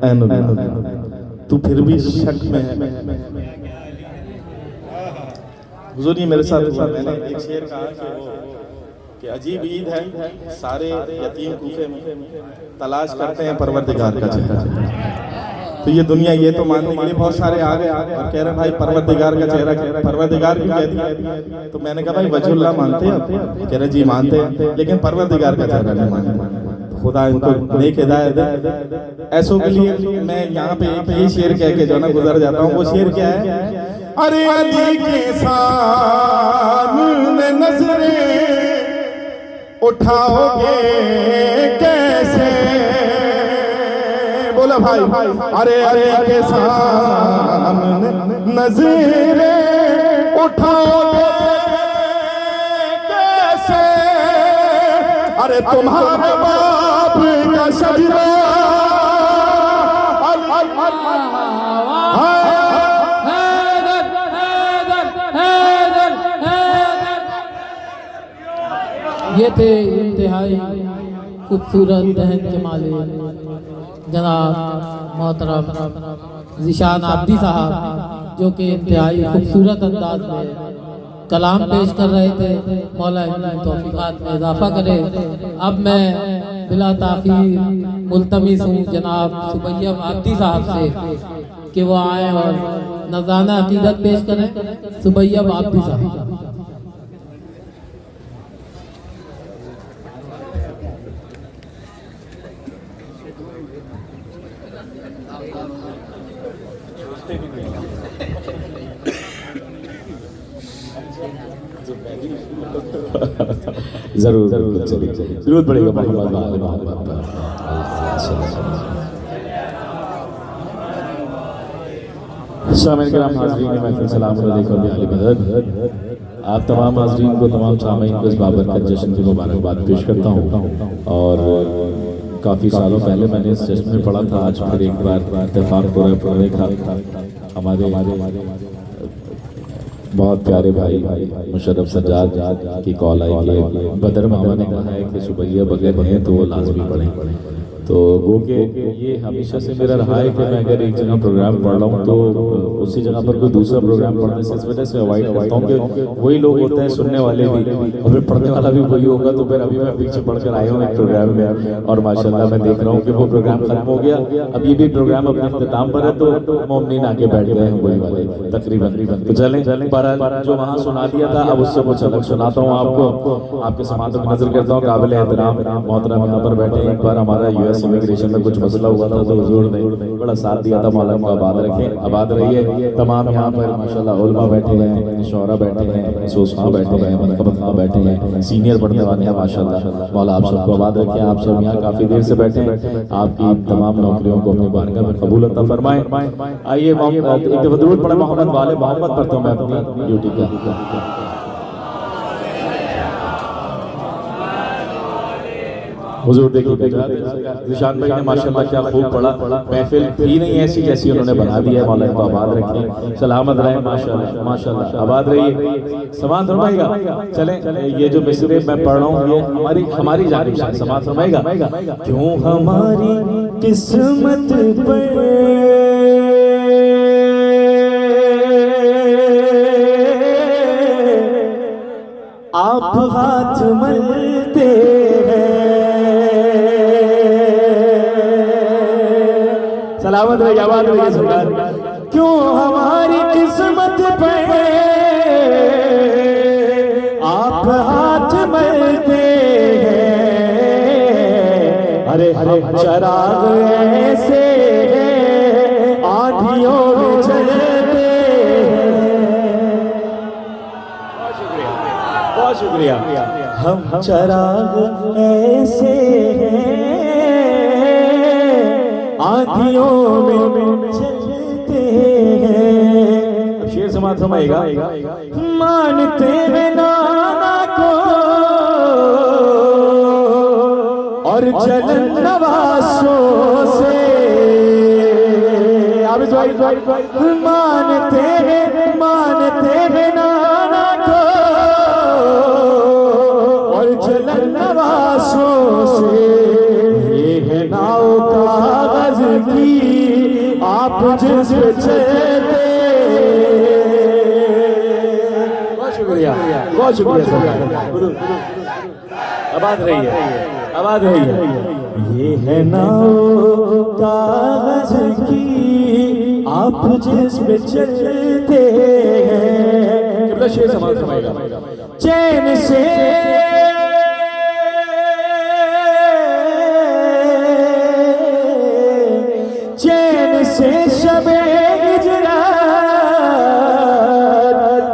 ऐनुल्लाह, तू फिर भी शक में है। हुजूर ये मेरे साथ हुआ, मैंने एक शेर कहा कि अजीब ईद है, सारे यतीम कूफे में तलाश करते हैं परवरदिगार का चेहरा। तो ये दुनिया ये तो मानने के लिए बहुत सारे आ गए और कह रहे भाई परवरदिगार का चेहरा, परवरदिगार क्यों कह दिया? तो मैंने कहा भाई वजहुल्लाह मानते हैं आप? कह रहे जी मानते हैं, लेकिन परवरदिगार का चेहरा नहीं मानते। खुदा इनको नेक हिदायत दे। ऐसों के लिए मैं यहाँ पे एक ये शेर कह के जो ना गुजर जाता हूँ। वो शेर क्या है? अरे अली के सामने नजरें उठाओगे कैसे? बोला भाई, अरे अली के सामने नजरें उठाओगे कैसे? अरे तुम्हारे बाप का सजदा ये थे इंतहाई खूबसूरत दहन के मालिक जनाब मोहतरम ज़ीशान आब्दी साहब, जो कि इंतहाई खूबसूरत अंदाज में कलाम पेश कर रहे थे। मौला इनकी तौफीक़ात में इजाफा करे। अब मैं बिला ताख़ीर मुल्तमिस हूँ जनाब सुबैयब आब्दी साहब से कि वो आए और नज़राना अक़ीदत पेश करें। सुबैयब आब्दी साहब। जरूर जरूर जरूर पड़ेगा मोहम्मद। शामिल हाज़रीन महफ़िल सलाम अलैकुम या अहले मदद। आप तमाम हाज़रीन को, तमाम सामीन को इस बाबरकत जश्न की मुबारकबाद पेश करता हूँ। और काफ़ी सालों पहले मैंने इस जश्न में पढ़ा था, आज फिर एक बार इत्तेफाक हो रहा है पढ़ने का। हमारे बहुत प्यारे भाई मुशर्रफ सज्जाद की कॉल आई कि बदर मामा ने कहा है कि सुबैया बगैर हैं तो वो लाजमी पढ़ें। तो गो के ये हमेशा से मेरा रहा है कि मैं अगर एक जगह प्रोग्राम पढ़ रहा हूँ तो उसी जगह पर कोई दूसरा प्रोग्राम पढ़ने से इस वजह से अवॉइड करता हूँ कि वही लोग होते हैं सुनने वाले भी और फिर पढ़ने वाला भी वही होगा। तो फिर अभी मैं पीछे पढ़कर आया हूँ एक प्रोग्राम में और माशाल्लाह मैं देख रहा हूँ कि वो प्रोग्राम खत्म हो गया, अब ये भी प्रोग्राम अपने इख्तिताम पर है तो मोमिनीन आके बैठ गए हैं वही वाले तकरीबन। तो चलें बहरहाल जो वहाँ सुना दिया था अब उससे कुछ अलग सुनाता हूँ आपको, आपके समातों की नजर करता हूँ। काबिल एहतराम मोहतरम यहाँ पर बैठे हैं। एक बार हमारा US इमिग्रेशन में कुछ मसला हुआ था तो हुजूर ने बड़ा साथ दिया था, मौला को आबाद रखें, आबाद रहिए। तमाम यहाँ पर माशाल्लाह उलमा बैठे हैं, शौरा बैठे हैं, सोसखा बैठे हैं, मनकबत खां बैठे हैं, सीनियर पढ़ने वाले हैं माशाल्लाह। मौला आप सबको आबाद रखें। आप सब यहाँ काफ़ी देर से बैठे हैं, आपकी तमाम नौकरियों को अपनी बारगाह में कबूल अता फरमाएं। आइए एक दफ़ा दुरूद पढ़े मोहम्मद वाले मोहम्मद पढ़ता हूँ मैं अपनी ड्यूटी का। हुजूर देखिए निशान भाई ने माशाल्लाह क्या खूब पढ़ा, महफिल ही नहीं ऐसी जैसी उन्होंने बना दी है। मौला को आबाद रखें, सलामत रहें, माशाल्लाह माशाल्लाह आबाद रहिए। समात फरमाएगा। चलें ये जो मिसरे मैं पढ़ रहा हूँ ये हमारी जानिब से समात फरमाएगा। क्यों हमारी किस्मत पर आप हाथ मलते हैं, सलामत रहिए आबाद रहिए सरकार। क्यों हमारी किस्मत पे आप हाथ मलते हैं, अरे हम चराग ऐसे आंधियों में चलते हैं। बहुत शुक्रिया। हम चराग ऐसे आंधियों में चलते हैं। अब शेर समात समाएगा। मानते हैं नाना को और जलन नवासों से, आप मानते हैं नाना को और जलन नवासों से। ये है नाव कागज की आप जिस पे चलते। बहुत शुक्रिया सरकार। आबाद रहिए आबाद रहिए। ये है नाव कागज की आप जिस पे चलते हैं। कितना शेर समाज समाएगा। चैन से शबे हिजरत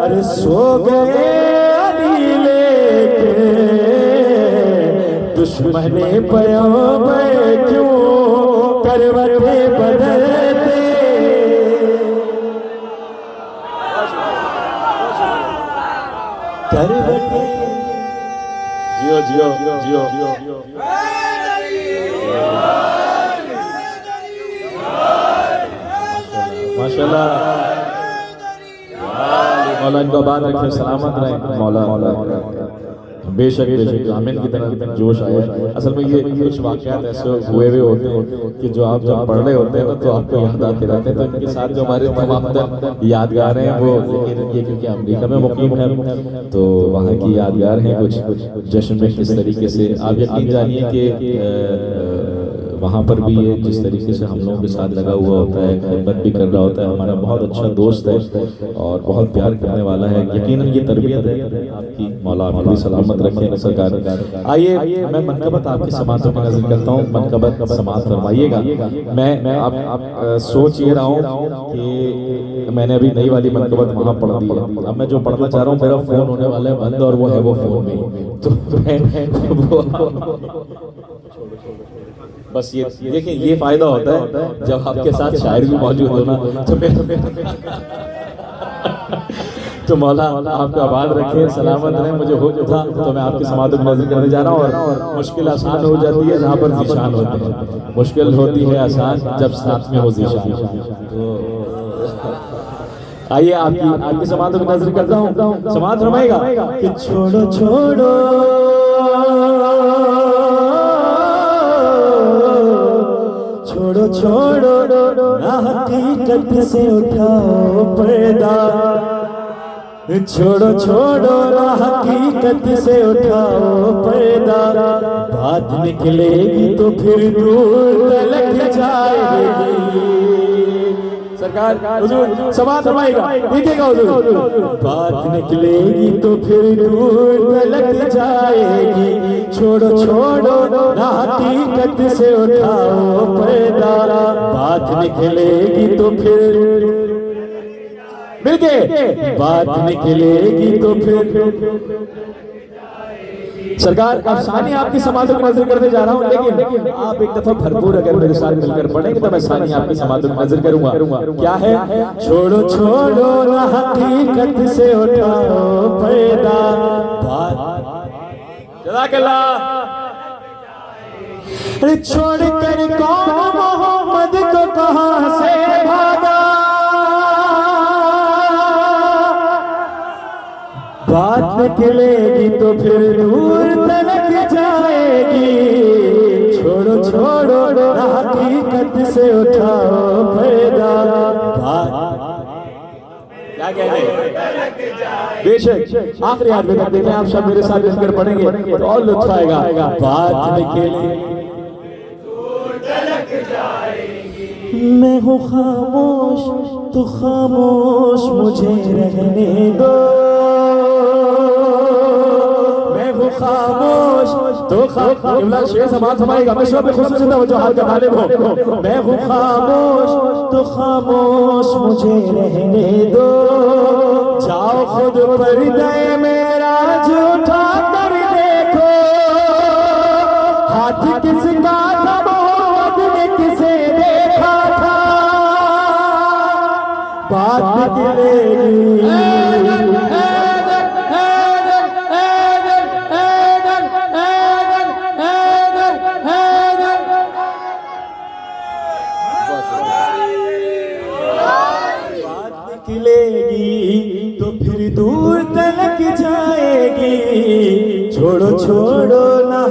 अरे सो गए अली लेके दुश्मने पैगंबर क्यों करवटे बदलते। करवटे जियो जियो जियो जियो माशाल्लाह। मौला इनको आबाद रखे, सलामत रहे। मौला बेशक आमिन की तरह जोश आया। असल में ये कुछ वाक़यात ऐसे हुए होते हैं कि जो आप जब पढ़ रहे होते हैं ना तो आपको याद आते रहते हैं। तो इनके साथ जो हमारे तमाम यादगार हैं वो ये क्योंकि अमेरिका में मुकीम है तो वहाँ की यादगार हैं। कुछ जश्न में किस तरीके से आप यकीन जानिए कि वहाँ पर भी ये जिस तरीके से हम लोगों के साथ लगा हुआ होता है, खिदमत भी कर रहा होता है, हमारा बहुत अच्छा दोस्त है और बहुत प्यार करने वाला है। यकीनन ये तरबियत है आपकी। मौला आप भी सलामत रखें सरकार। आइए मैं मनकबत आपकी समातों में नजर करता हूँ, मनकबत समात फरमाइएगा। मैं आप सोच ये रहा हूँ कि मैंने अभी नई वाली मनकबत वहाँ पढ़ दी है। अब मैं जो पढ़ना चाह रहा हूँ मेरा फ़ोन होने वाला है बंद और वो है वो फ़ोन में, तो मैं बस ये देखिए ये फायदा होता है जब आपके साथ शायर भी मौजूद हो ना। तो मौला आपका आबाद रखे, सलामत रहे। मुझे हो था तो मैं आपकी समातों में नजर करने जा रहा हूँ और मुश्किल आसान हो जाती है जहाँ पर ज़ीशान होते हैं। मुश्किल होती है आसान जब साथ में हो ज़ीशान। तो आइए आपकी समातों में नजर करता हूँ। समात फरमाएगा कि छोड़ो छोड़ो छोड़ो ना हकीकत से उठाओ पर्दा, छोड़ो छोड़ो ना हकीकत से उठाओ पर्दा, बात निकलेगी तो फिर दूर तलक जाएगी। सरकार हुजूर समात फरमाएगा, देखिएगा हुजूर, बात निकलेगी तो फिर दूर तलक जाएगी, छोड़ो छोड़ो ना हकीकत से उठाओ पर्दा, बात निकलेगी तो फिर मिलके बात निकलेगी तो फिर। सरकार अब सानी आपकी समाधि को नजर करने जा रहा हूँ, लेकिन आप एक दफा भरपूर अगर मेरे साथ मिलकर पढ़ेंगे तो मैं सानी आपकी समाधि को नजर करूंगा। क्या है? छोड़ो छोड़ो ना हकीकत से उठाओ पर्दा, जज़ाकल्लाह। छोड़ कर कौन मोहम्मद को कहां से भागा, बात निकलेगी तो फिर दूर तलक जाएगी, छोड़ो छोड़ो ना हकीकत से उठाओ पर्दा, क्या कहने बेशक आखिरी हाथ में देखें आप सब मेरे साथ मिलकर पढ़ेंगे तो और लुत्फ आएगा। बात निकलेगी मैं हूँ खामोश तो खामोश मुझे रहने दो, खामोश तो खामोश शेर समाज समाएगा, मैं सब खुश से तवज्जो हाल का तालिब हूं। मैं हूं खामोश तो खामोश मुझे रहने दो, जाओ खुद पर्दे मेरा झूठा कर देखो, हाथ किसका था मोहम्मद ने किसे देखा था, बात निकलेगी तो फिर दूर तलक जाएगी, छोड़ो छोड़ो ना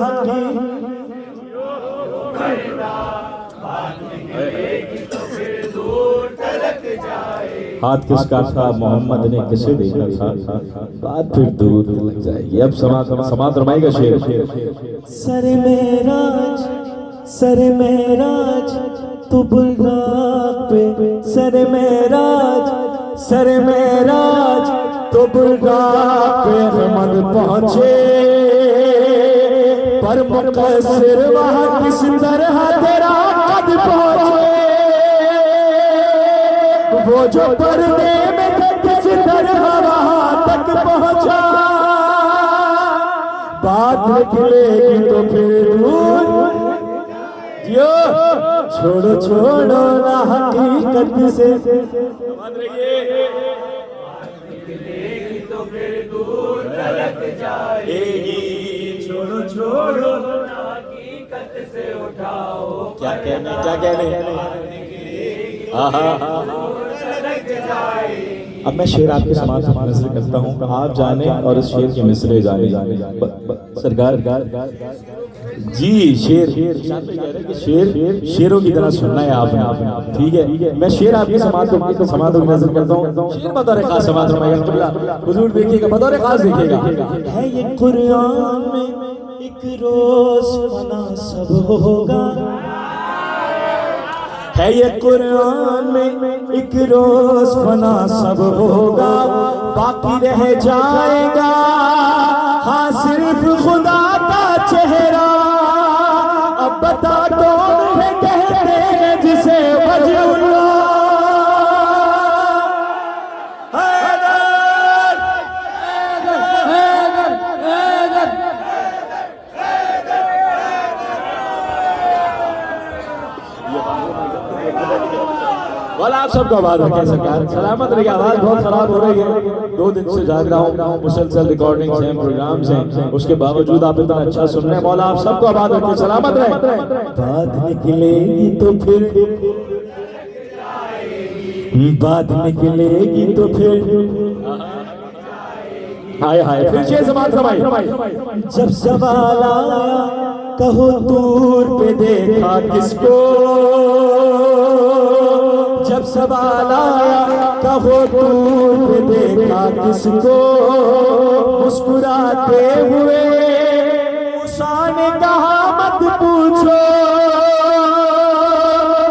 हाथ किसका था मोहम्मद ने किसे देखा था, बात फिर दूर तलक जाएगी। अब समात रमाएगा शेर। सर मेराज तू बुलराग पे, सर मेराज तो बुलराग पे अहमद पहुंचे, पर मुकस्सिर वहां किस तरह तेरा कद पहुंचे, वो जो पर्दे में थे किस तरह वहां तक पहुंचा, बात निकलेगी तो फिर दूर छोड़ो छोड़ो ना हकीकत से तो फिर दूर तलक जाएगी, छोड़ो छोड़ो ना हकीकत से उठाओ। क्या कहने अब मैं शेर आपके समाज में नजर करता हूँ, आप जाने और इस शेर के मिसरे जाने। सरकार जी शेर शेरों की तरह सुनना है आपने, ठीक है? मैं शेर आपके समाज को नजर करता हूँ। शेर बतौर खास समाज हुजूर देखिएगा, बतौर खास देखिएगा। है ये कुरान में एक रोज फना सब होगा, है ये कुरान में एक रोज फना सब होगा, बाकी रह जाएगा हाँ सिर्फ खुदा का चेहरा, अब बता कौन है कहते हैं जिसे वजहुल्लाह। वाला आप सबको आवाज रखें सरकार, सलामत रहिए। आवाज बहुत खराब हो रही है, 2 दिन से जाग रहा हूँ, मुसलसल रिकॉर्डिंग्स हैं, प्रोग्राम्स हैं, उसके बावजूद आप इतना अच्छा सुन रहे हैं। मौला आप सबको आवाज रखें, सलामत रहे। बात निकलेगी तो फिर, बात निकलेगी तो फिर हाय हाय फिर से समाज रमाई। जब सवाल आया कहो दूर पे देखा किसको, सवाल आया कहो दूर पे देखा किसको मुस्कुराते हुए मूसा ने कहा मत पूछो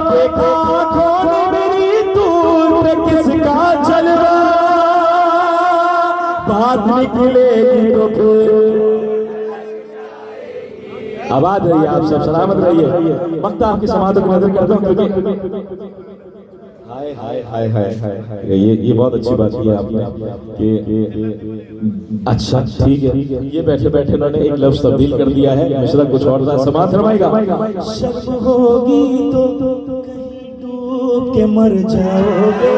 देखा आंखों ने मेरी दूर पे किसका जलवा बात निकलेगी तो फिर आबाद रहिए आप सब सलामत रहिए। वक्त आपकी समाधि को नजर करता हूँ क्योंकि हाय हाय हाय हाय हाय हाय ये बहुत अच्छी बात की आपने कि अच्छा ठीक है ये बैठे बैठे उन्होंने एक लफ्ज तब्दील कर दिया है मिश्रा कुछ और था समाध फरमाएगा शर्म होगी तो कहीं डूब के मर जाओगे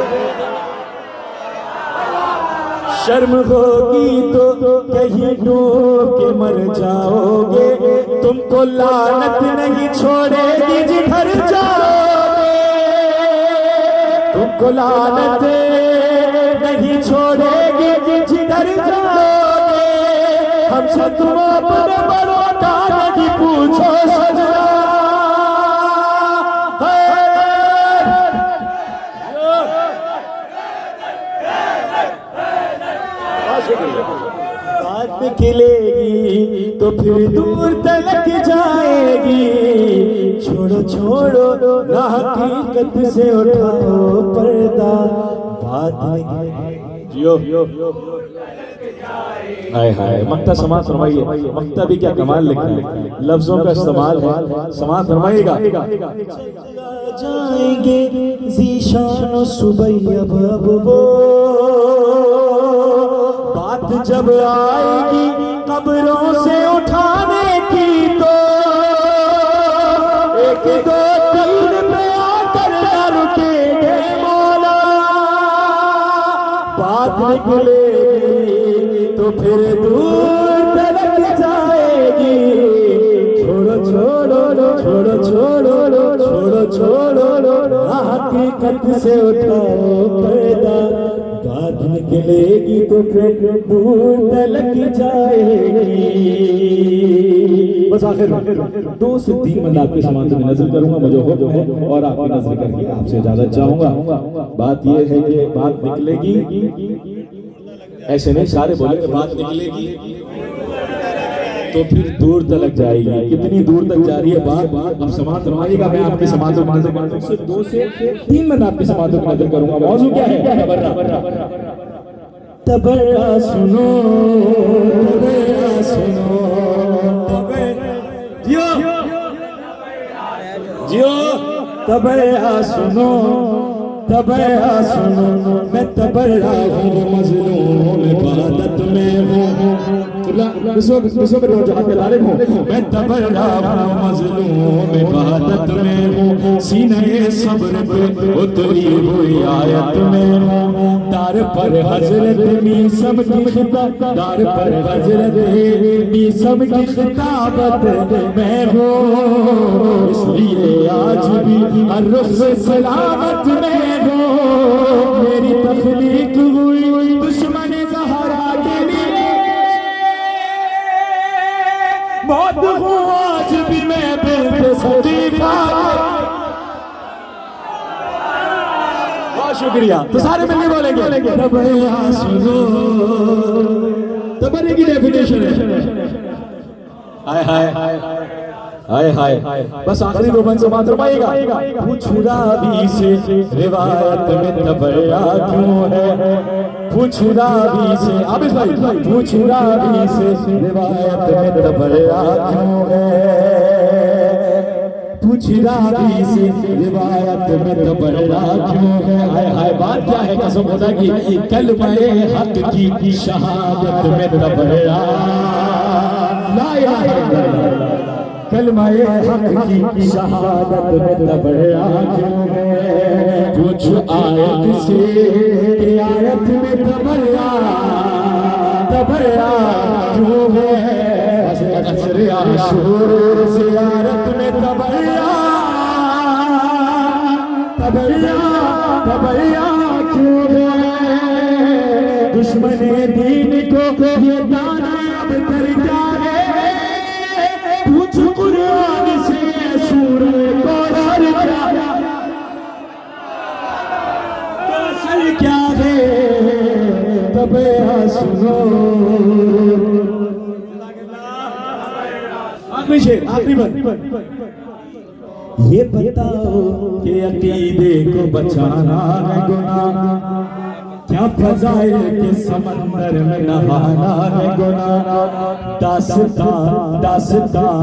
शर्म होगी तो कहीं डूब के मर जाओगे तुमको लानत नहीं छोड़ेगी जिधर जाओगे तुमको लानत नहीं छोड़ेगी जिधर जाओगे हमसे तुम अपने बड़ों का नहीं पूछो सजना बात निकलेगी तो फिर दूर तलक जाएगी छोड़ो छोड़ो ना हकीकत से उठाओ पर्दा बात जियो हाय हाय मक्ता समाज फरमाइए मक्ता भी क्या कमाल लिखा है लफ्जों का इस्तेमाल है समाज फरमाइएगा जाएंगे ज़ीशान सुबह अब वो बात जब आएगी कब्रों से उठाने की तो एक दो तीन पे आकर रुकेंगे मौला बात निकलेगी तो फिर दूर तलक जाएगी छोड़ो छोड़ो छोड़ो छोड़ो छोड़ो छोड़ो हकीकत से उठाओ पर्दा बात निकलेगी तो फिर दूर तलक जाएगी। बस आखिर 2 से 3 मिनट आपके समान में नजर करूंगा मुझे हुक्म है और आपकी नजर करके आपसे इजाजत चाहूंगा। बात यह है कि बात निकलेगी ऐसे नहीं सारे बोलेंगे बात निकलेगी तो फिर दूर तलक जाएगी कितनी दूर तक जा रही है बात अब समाप्त रमाइएगा मैं आपके समाप्त को नजर करता हूं सिर्फ 2 से 3 मिनट आपके समाप्त को नजर करूंगा मौजू क्या है तबर्रा सुनो तबर्रा सुनो जियो जियो तबर्रा सुनो तबर्रा सुनो मैं तबर्रा हूँ मजलूम इबादत में हूँ मैं तबर्रा हूँ मजलूम इबादत में हूँ सीने सब्र पे उतरी हुई आयत में हूँ दार पर हजरत मी सब की खिताबत दार पर हजरत मी सब की खिताबत मैं हूँ इसलिए आज भी हर रुख से सलामत में हूँ मेरी तख्लीक हुई दुश्मन ज़हरा के लिए मौत हूँ आज भी मैं बिल्कुल सदीफा बहुत शुक्रिया तो सारे मिलके बोलेंगे तबर्रा सुनो तबर्रे की डेफिनेशन है हाय हाय हाय हाय बस आखिरी 2 बंद से मात्र पाएगा पूछूरा भी से रिवायत में तबर्रा क्यों है पूछूरा भी से अब इस भाई पूछूरा भी से रिवायत में तबर्रा क्यों है पूछूरा भी से रिवायत में तबर्रा क्यों है हाय हाय बात क्या है कसम खुदा की कलमे हक की शहादत में तबर्रा ला इलाहा इल्लल्लाह कलमाए हक की शहादत में तबर्रा क्यों है कुछ आयत से आयत में तबर्रा तबर्रा क्यों है असर आशूर से आयत में तबर्रा तबर्रा तबर्रा क्यों है दुश्मन दीन को ये दाना अब कर जाए पूछ कुरान से सूरह कौसर शेर आखिरी बार। ये बताओ कि अकीदे को बचाना है गुनाह, क्या फजाइल के समंदर में नहाना है गुनाह। दास्तां दास्तां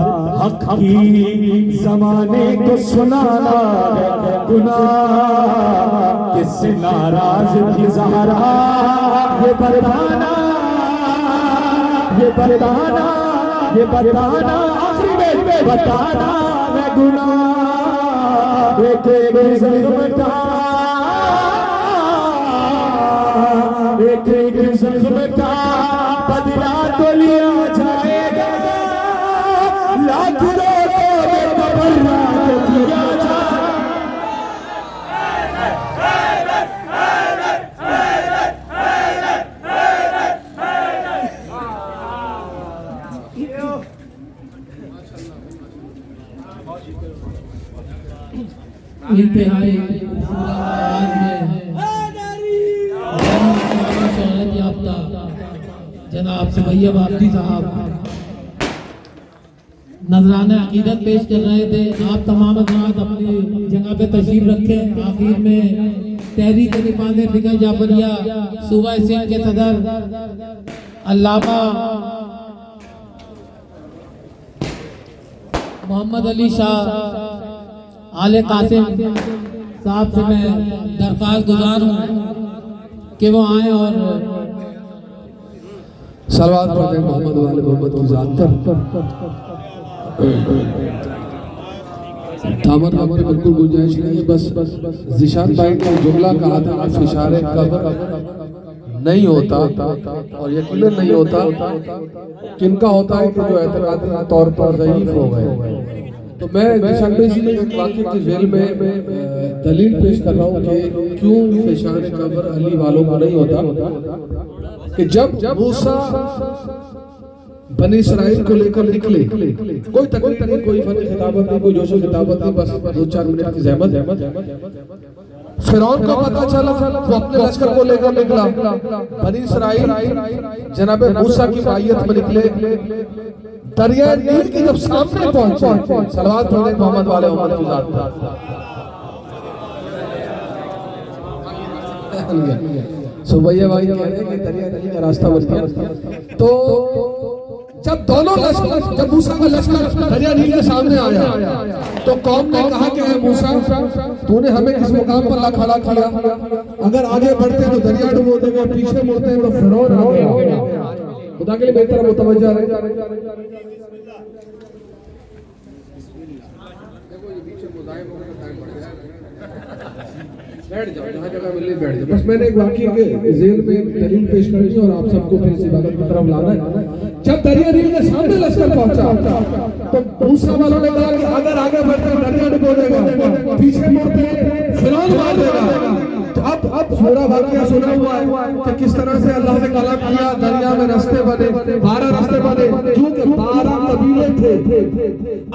हक की जमाने को सुनाना है गुनाह। किससे नाराज थी ज़हरा ये बताना, ये बताना, ये बताना, आखिरी में बताना है गुनाह। एक एक ज़ल्म का, एक एक ज़ल्म का बदला तो लिया जाएगा, लाख रोज़ों में तबर्रा किया जाएगा। इंतहाई आवाज में शोहरत याफ्ता जनाब सुबैया बाप्ती साहब नजराना अकीदत पेश कर रहे थे। आप तमाम हज़रात अपनी जगह पे तशरीफ रखें। आखिर में तहरीक निफाज़ फ़िक्र जाफरिया सूबा सिंध के सदर अल्लामा मोहम्मद अली शाह आले कासिम साहब से मैं दरख्वास्त गुजार हूँ कि वो आए और सलवात पढ़ते हैं मोहम्मद वाले मोहम्मद की ज़ात पर। दामन हम पे बिल्कुल गुंजाइश नहीं है, बस जिशान भाई ने जुमला कहा था कि फिशारे कब्र नहीं होता, और यकीनन नहीं होता। किनका होता है कि जो एतकादी तौर पर ज़ईफ हो गए। तो मैं जिशान भाई से एक वाक़े की जेल में दलील पेश कर रहा हूँ कि क्यों फिशारे कब्र अली वालों को नहीं होता। कि जब मूसा बनी इसराइल को लेकर निकले, कोई तकलीफ नहीं, कोई फन खिताबत नहीं, कोई जोश खिताबत नहीं, बस 2-4 मिनट की ज़हमत। फिरौन को पता चला, वो अपने लश्कर को लेकर निकला। बनी इसराइल जनाब मूसा की मायत में निकले। दरिया नील की जब सामने पहुंचे, सलवात पढ़े मोहम्मद वाले मोहम्मद की ज़ात पर। सुबैया भाई कह रहे हैं कि दरिया नील का रास्ता बन गया। तो जब दोनों लश्कर, जब मूसा का लश्कर दरिया नील के सामने आया तो कौम ने कहा कि है मूसा, तूने हमें किस मुकाम पर ला खड़ा किया? अगर आगे बढ़ते तो दरिया डुबो देगा, पीछे मुड़ते तो फिरौन आ गया। खुदा के लिए बेहतर मुतवज्जा रहे। बैठ जाओ, जहाँ जगह मिले बैठ जाओ। बस मैंने एक वाक़ई के जेल में दलील पेश करनी और आप सबको फिर इस इबादत की तरफ लाना है। जब दरिया नील के सामने लश्कर पहुंचा तो मूसा वालों ने कहा कि अगर आगे बढ़ते दरिया डुबो देगा, पीछे मुड़ते फिरौन मार देगा। तो अब थोड़ा वाक़या सुना हुआ है कि किस तरह से अल्लाह ने कलाम किया, दरिया में रास्ते बने, 12 रास्ते बने, क्योंकि 12 कबीले थे।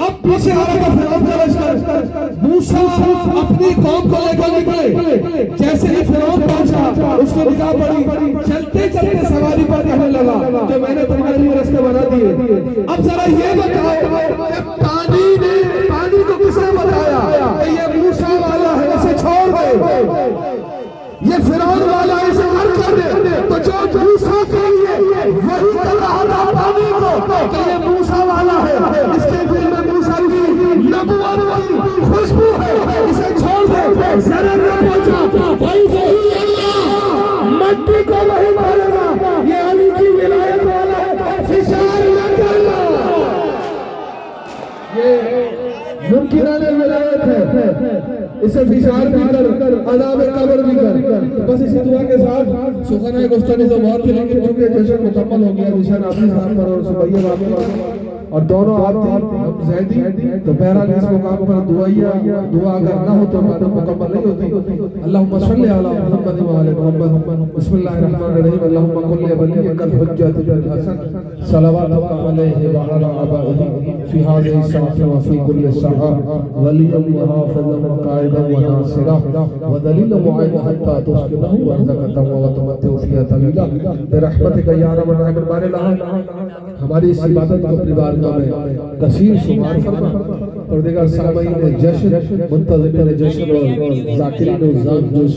अब पीछे आ रहा फिरौन का लश्कर, मूसा अपनी कौम को लेकर निकले। जैसे ही फिरौन पहुंचा, उसको निगाह पड़ी, चलते चलते सवारी पर कहने लगा कि मैंने तुम्हारे लिए रास्ते बना दिए। अब जरा ये बताओ कि पानी को किसने बताया कि ये मूसा वाला है, इसे छोड़ दो, ये फिरौन वाला इसे मर कर दे। तो जो मूसा के लिए वही कर रहा था पानी को कि ये मूसा वाला है, इसके दिल में मूसा की नबुवत वाली खुशबू है, इसे छोड़ दे। जरा न पहुंचा भाई, वही अल्लाह मट्टी को वही मारेगा। ये अली की विलायत वाला है, फिशार न करना। ये मुमकिनाने विलायत है, इसे फिशार भी कर, अज़ाब कब्र भी कर। बस इसी दुआ के साथ सुखना गुफ्तगू तो बहुत थी, लेकिन चूंकि जश्न मुकम्मल हो गया, निशान आपकी साहब पर और सुबैया बाप और दोनों आप जैदी, तो बहरहाल इस मुकाम पर दुआ अगर ना हो तो इबादत मुकम्मल नहीं होती। अल्लाहुम्मा सल्लि अला मुहम्मद व आले मुहम्मद। बिस्मिल्लाहिर रहमानिर रहीम। अल्लाहुम्मा कुल्ली वलिय्यकल हुज्जतुल हसन सलवातुका अलैहि व अला आबाइहि फी हाज़िहि साअति व फी कुल्ली साअ वलिय्यन व हाफ़िज़न व क़ाइदन व नासिरा व दलीलन मु'इना हत्ता तुस्किनहु व ज़कतन व तुमत्तिउ फ़ीहा तवीला बिरहमतिका या रब्बल आलमीन। हमारी इस इबादत को अपनी बारगाह बारगाह में कसीर शुमार फरमा। परवरदिगार सामईन जश्न मुंतज़िर जश्न और ज़ाकिरीन उज़्ज़ाम जो इस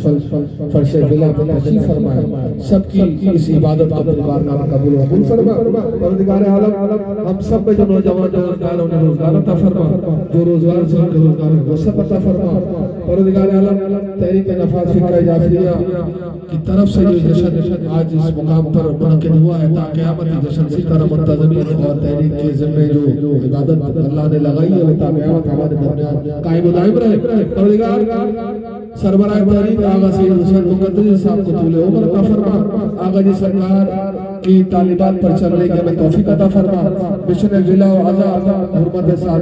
फर्श बिला पे तशरीफ फरमाए, सबकी इस इबादत को अपनी बारगाह में कबूल वकूल फरमा। परवरदिगार आलम हम सब में जो नौजवान रोजगार उन्हें रोजगार अता फरमा, जो रोजगार से उनके रोजगार में वसअत अता फरमा। परवरदिगार आलम तहरीक नफाज फिक्र जाफरिया की तरफ से जो जश्न आज इस मुकाम पर मुनक़िद हुआ है, ता क़यामत जश्न इसी तरह मुंतज़मीन और तहरीक के ज़िम्मे जो इबादत अल्लाह ने लगाई है वो ता क़यामत हमारे दरमियान कायम दायम रहे। परवरदिगार सरबराह तहरीक आगा सैयद हुसैन मुक़द्दसी साहब को तूले उम्र अता फरमा। आगा जी सरकार की तालिबात पर चलने की हमें तौफीक अता फरमा। मिशन जिला आज़ाद हुर्मत सादा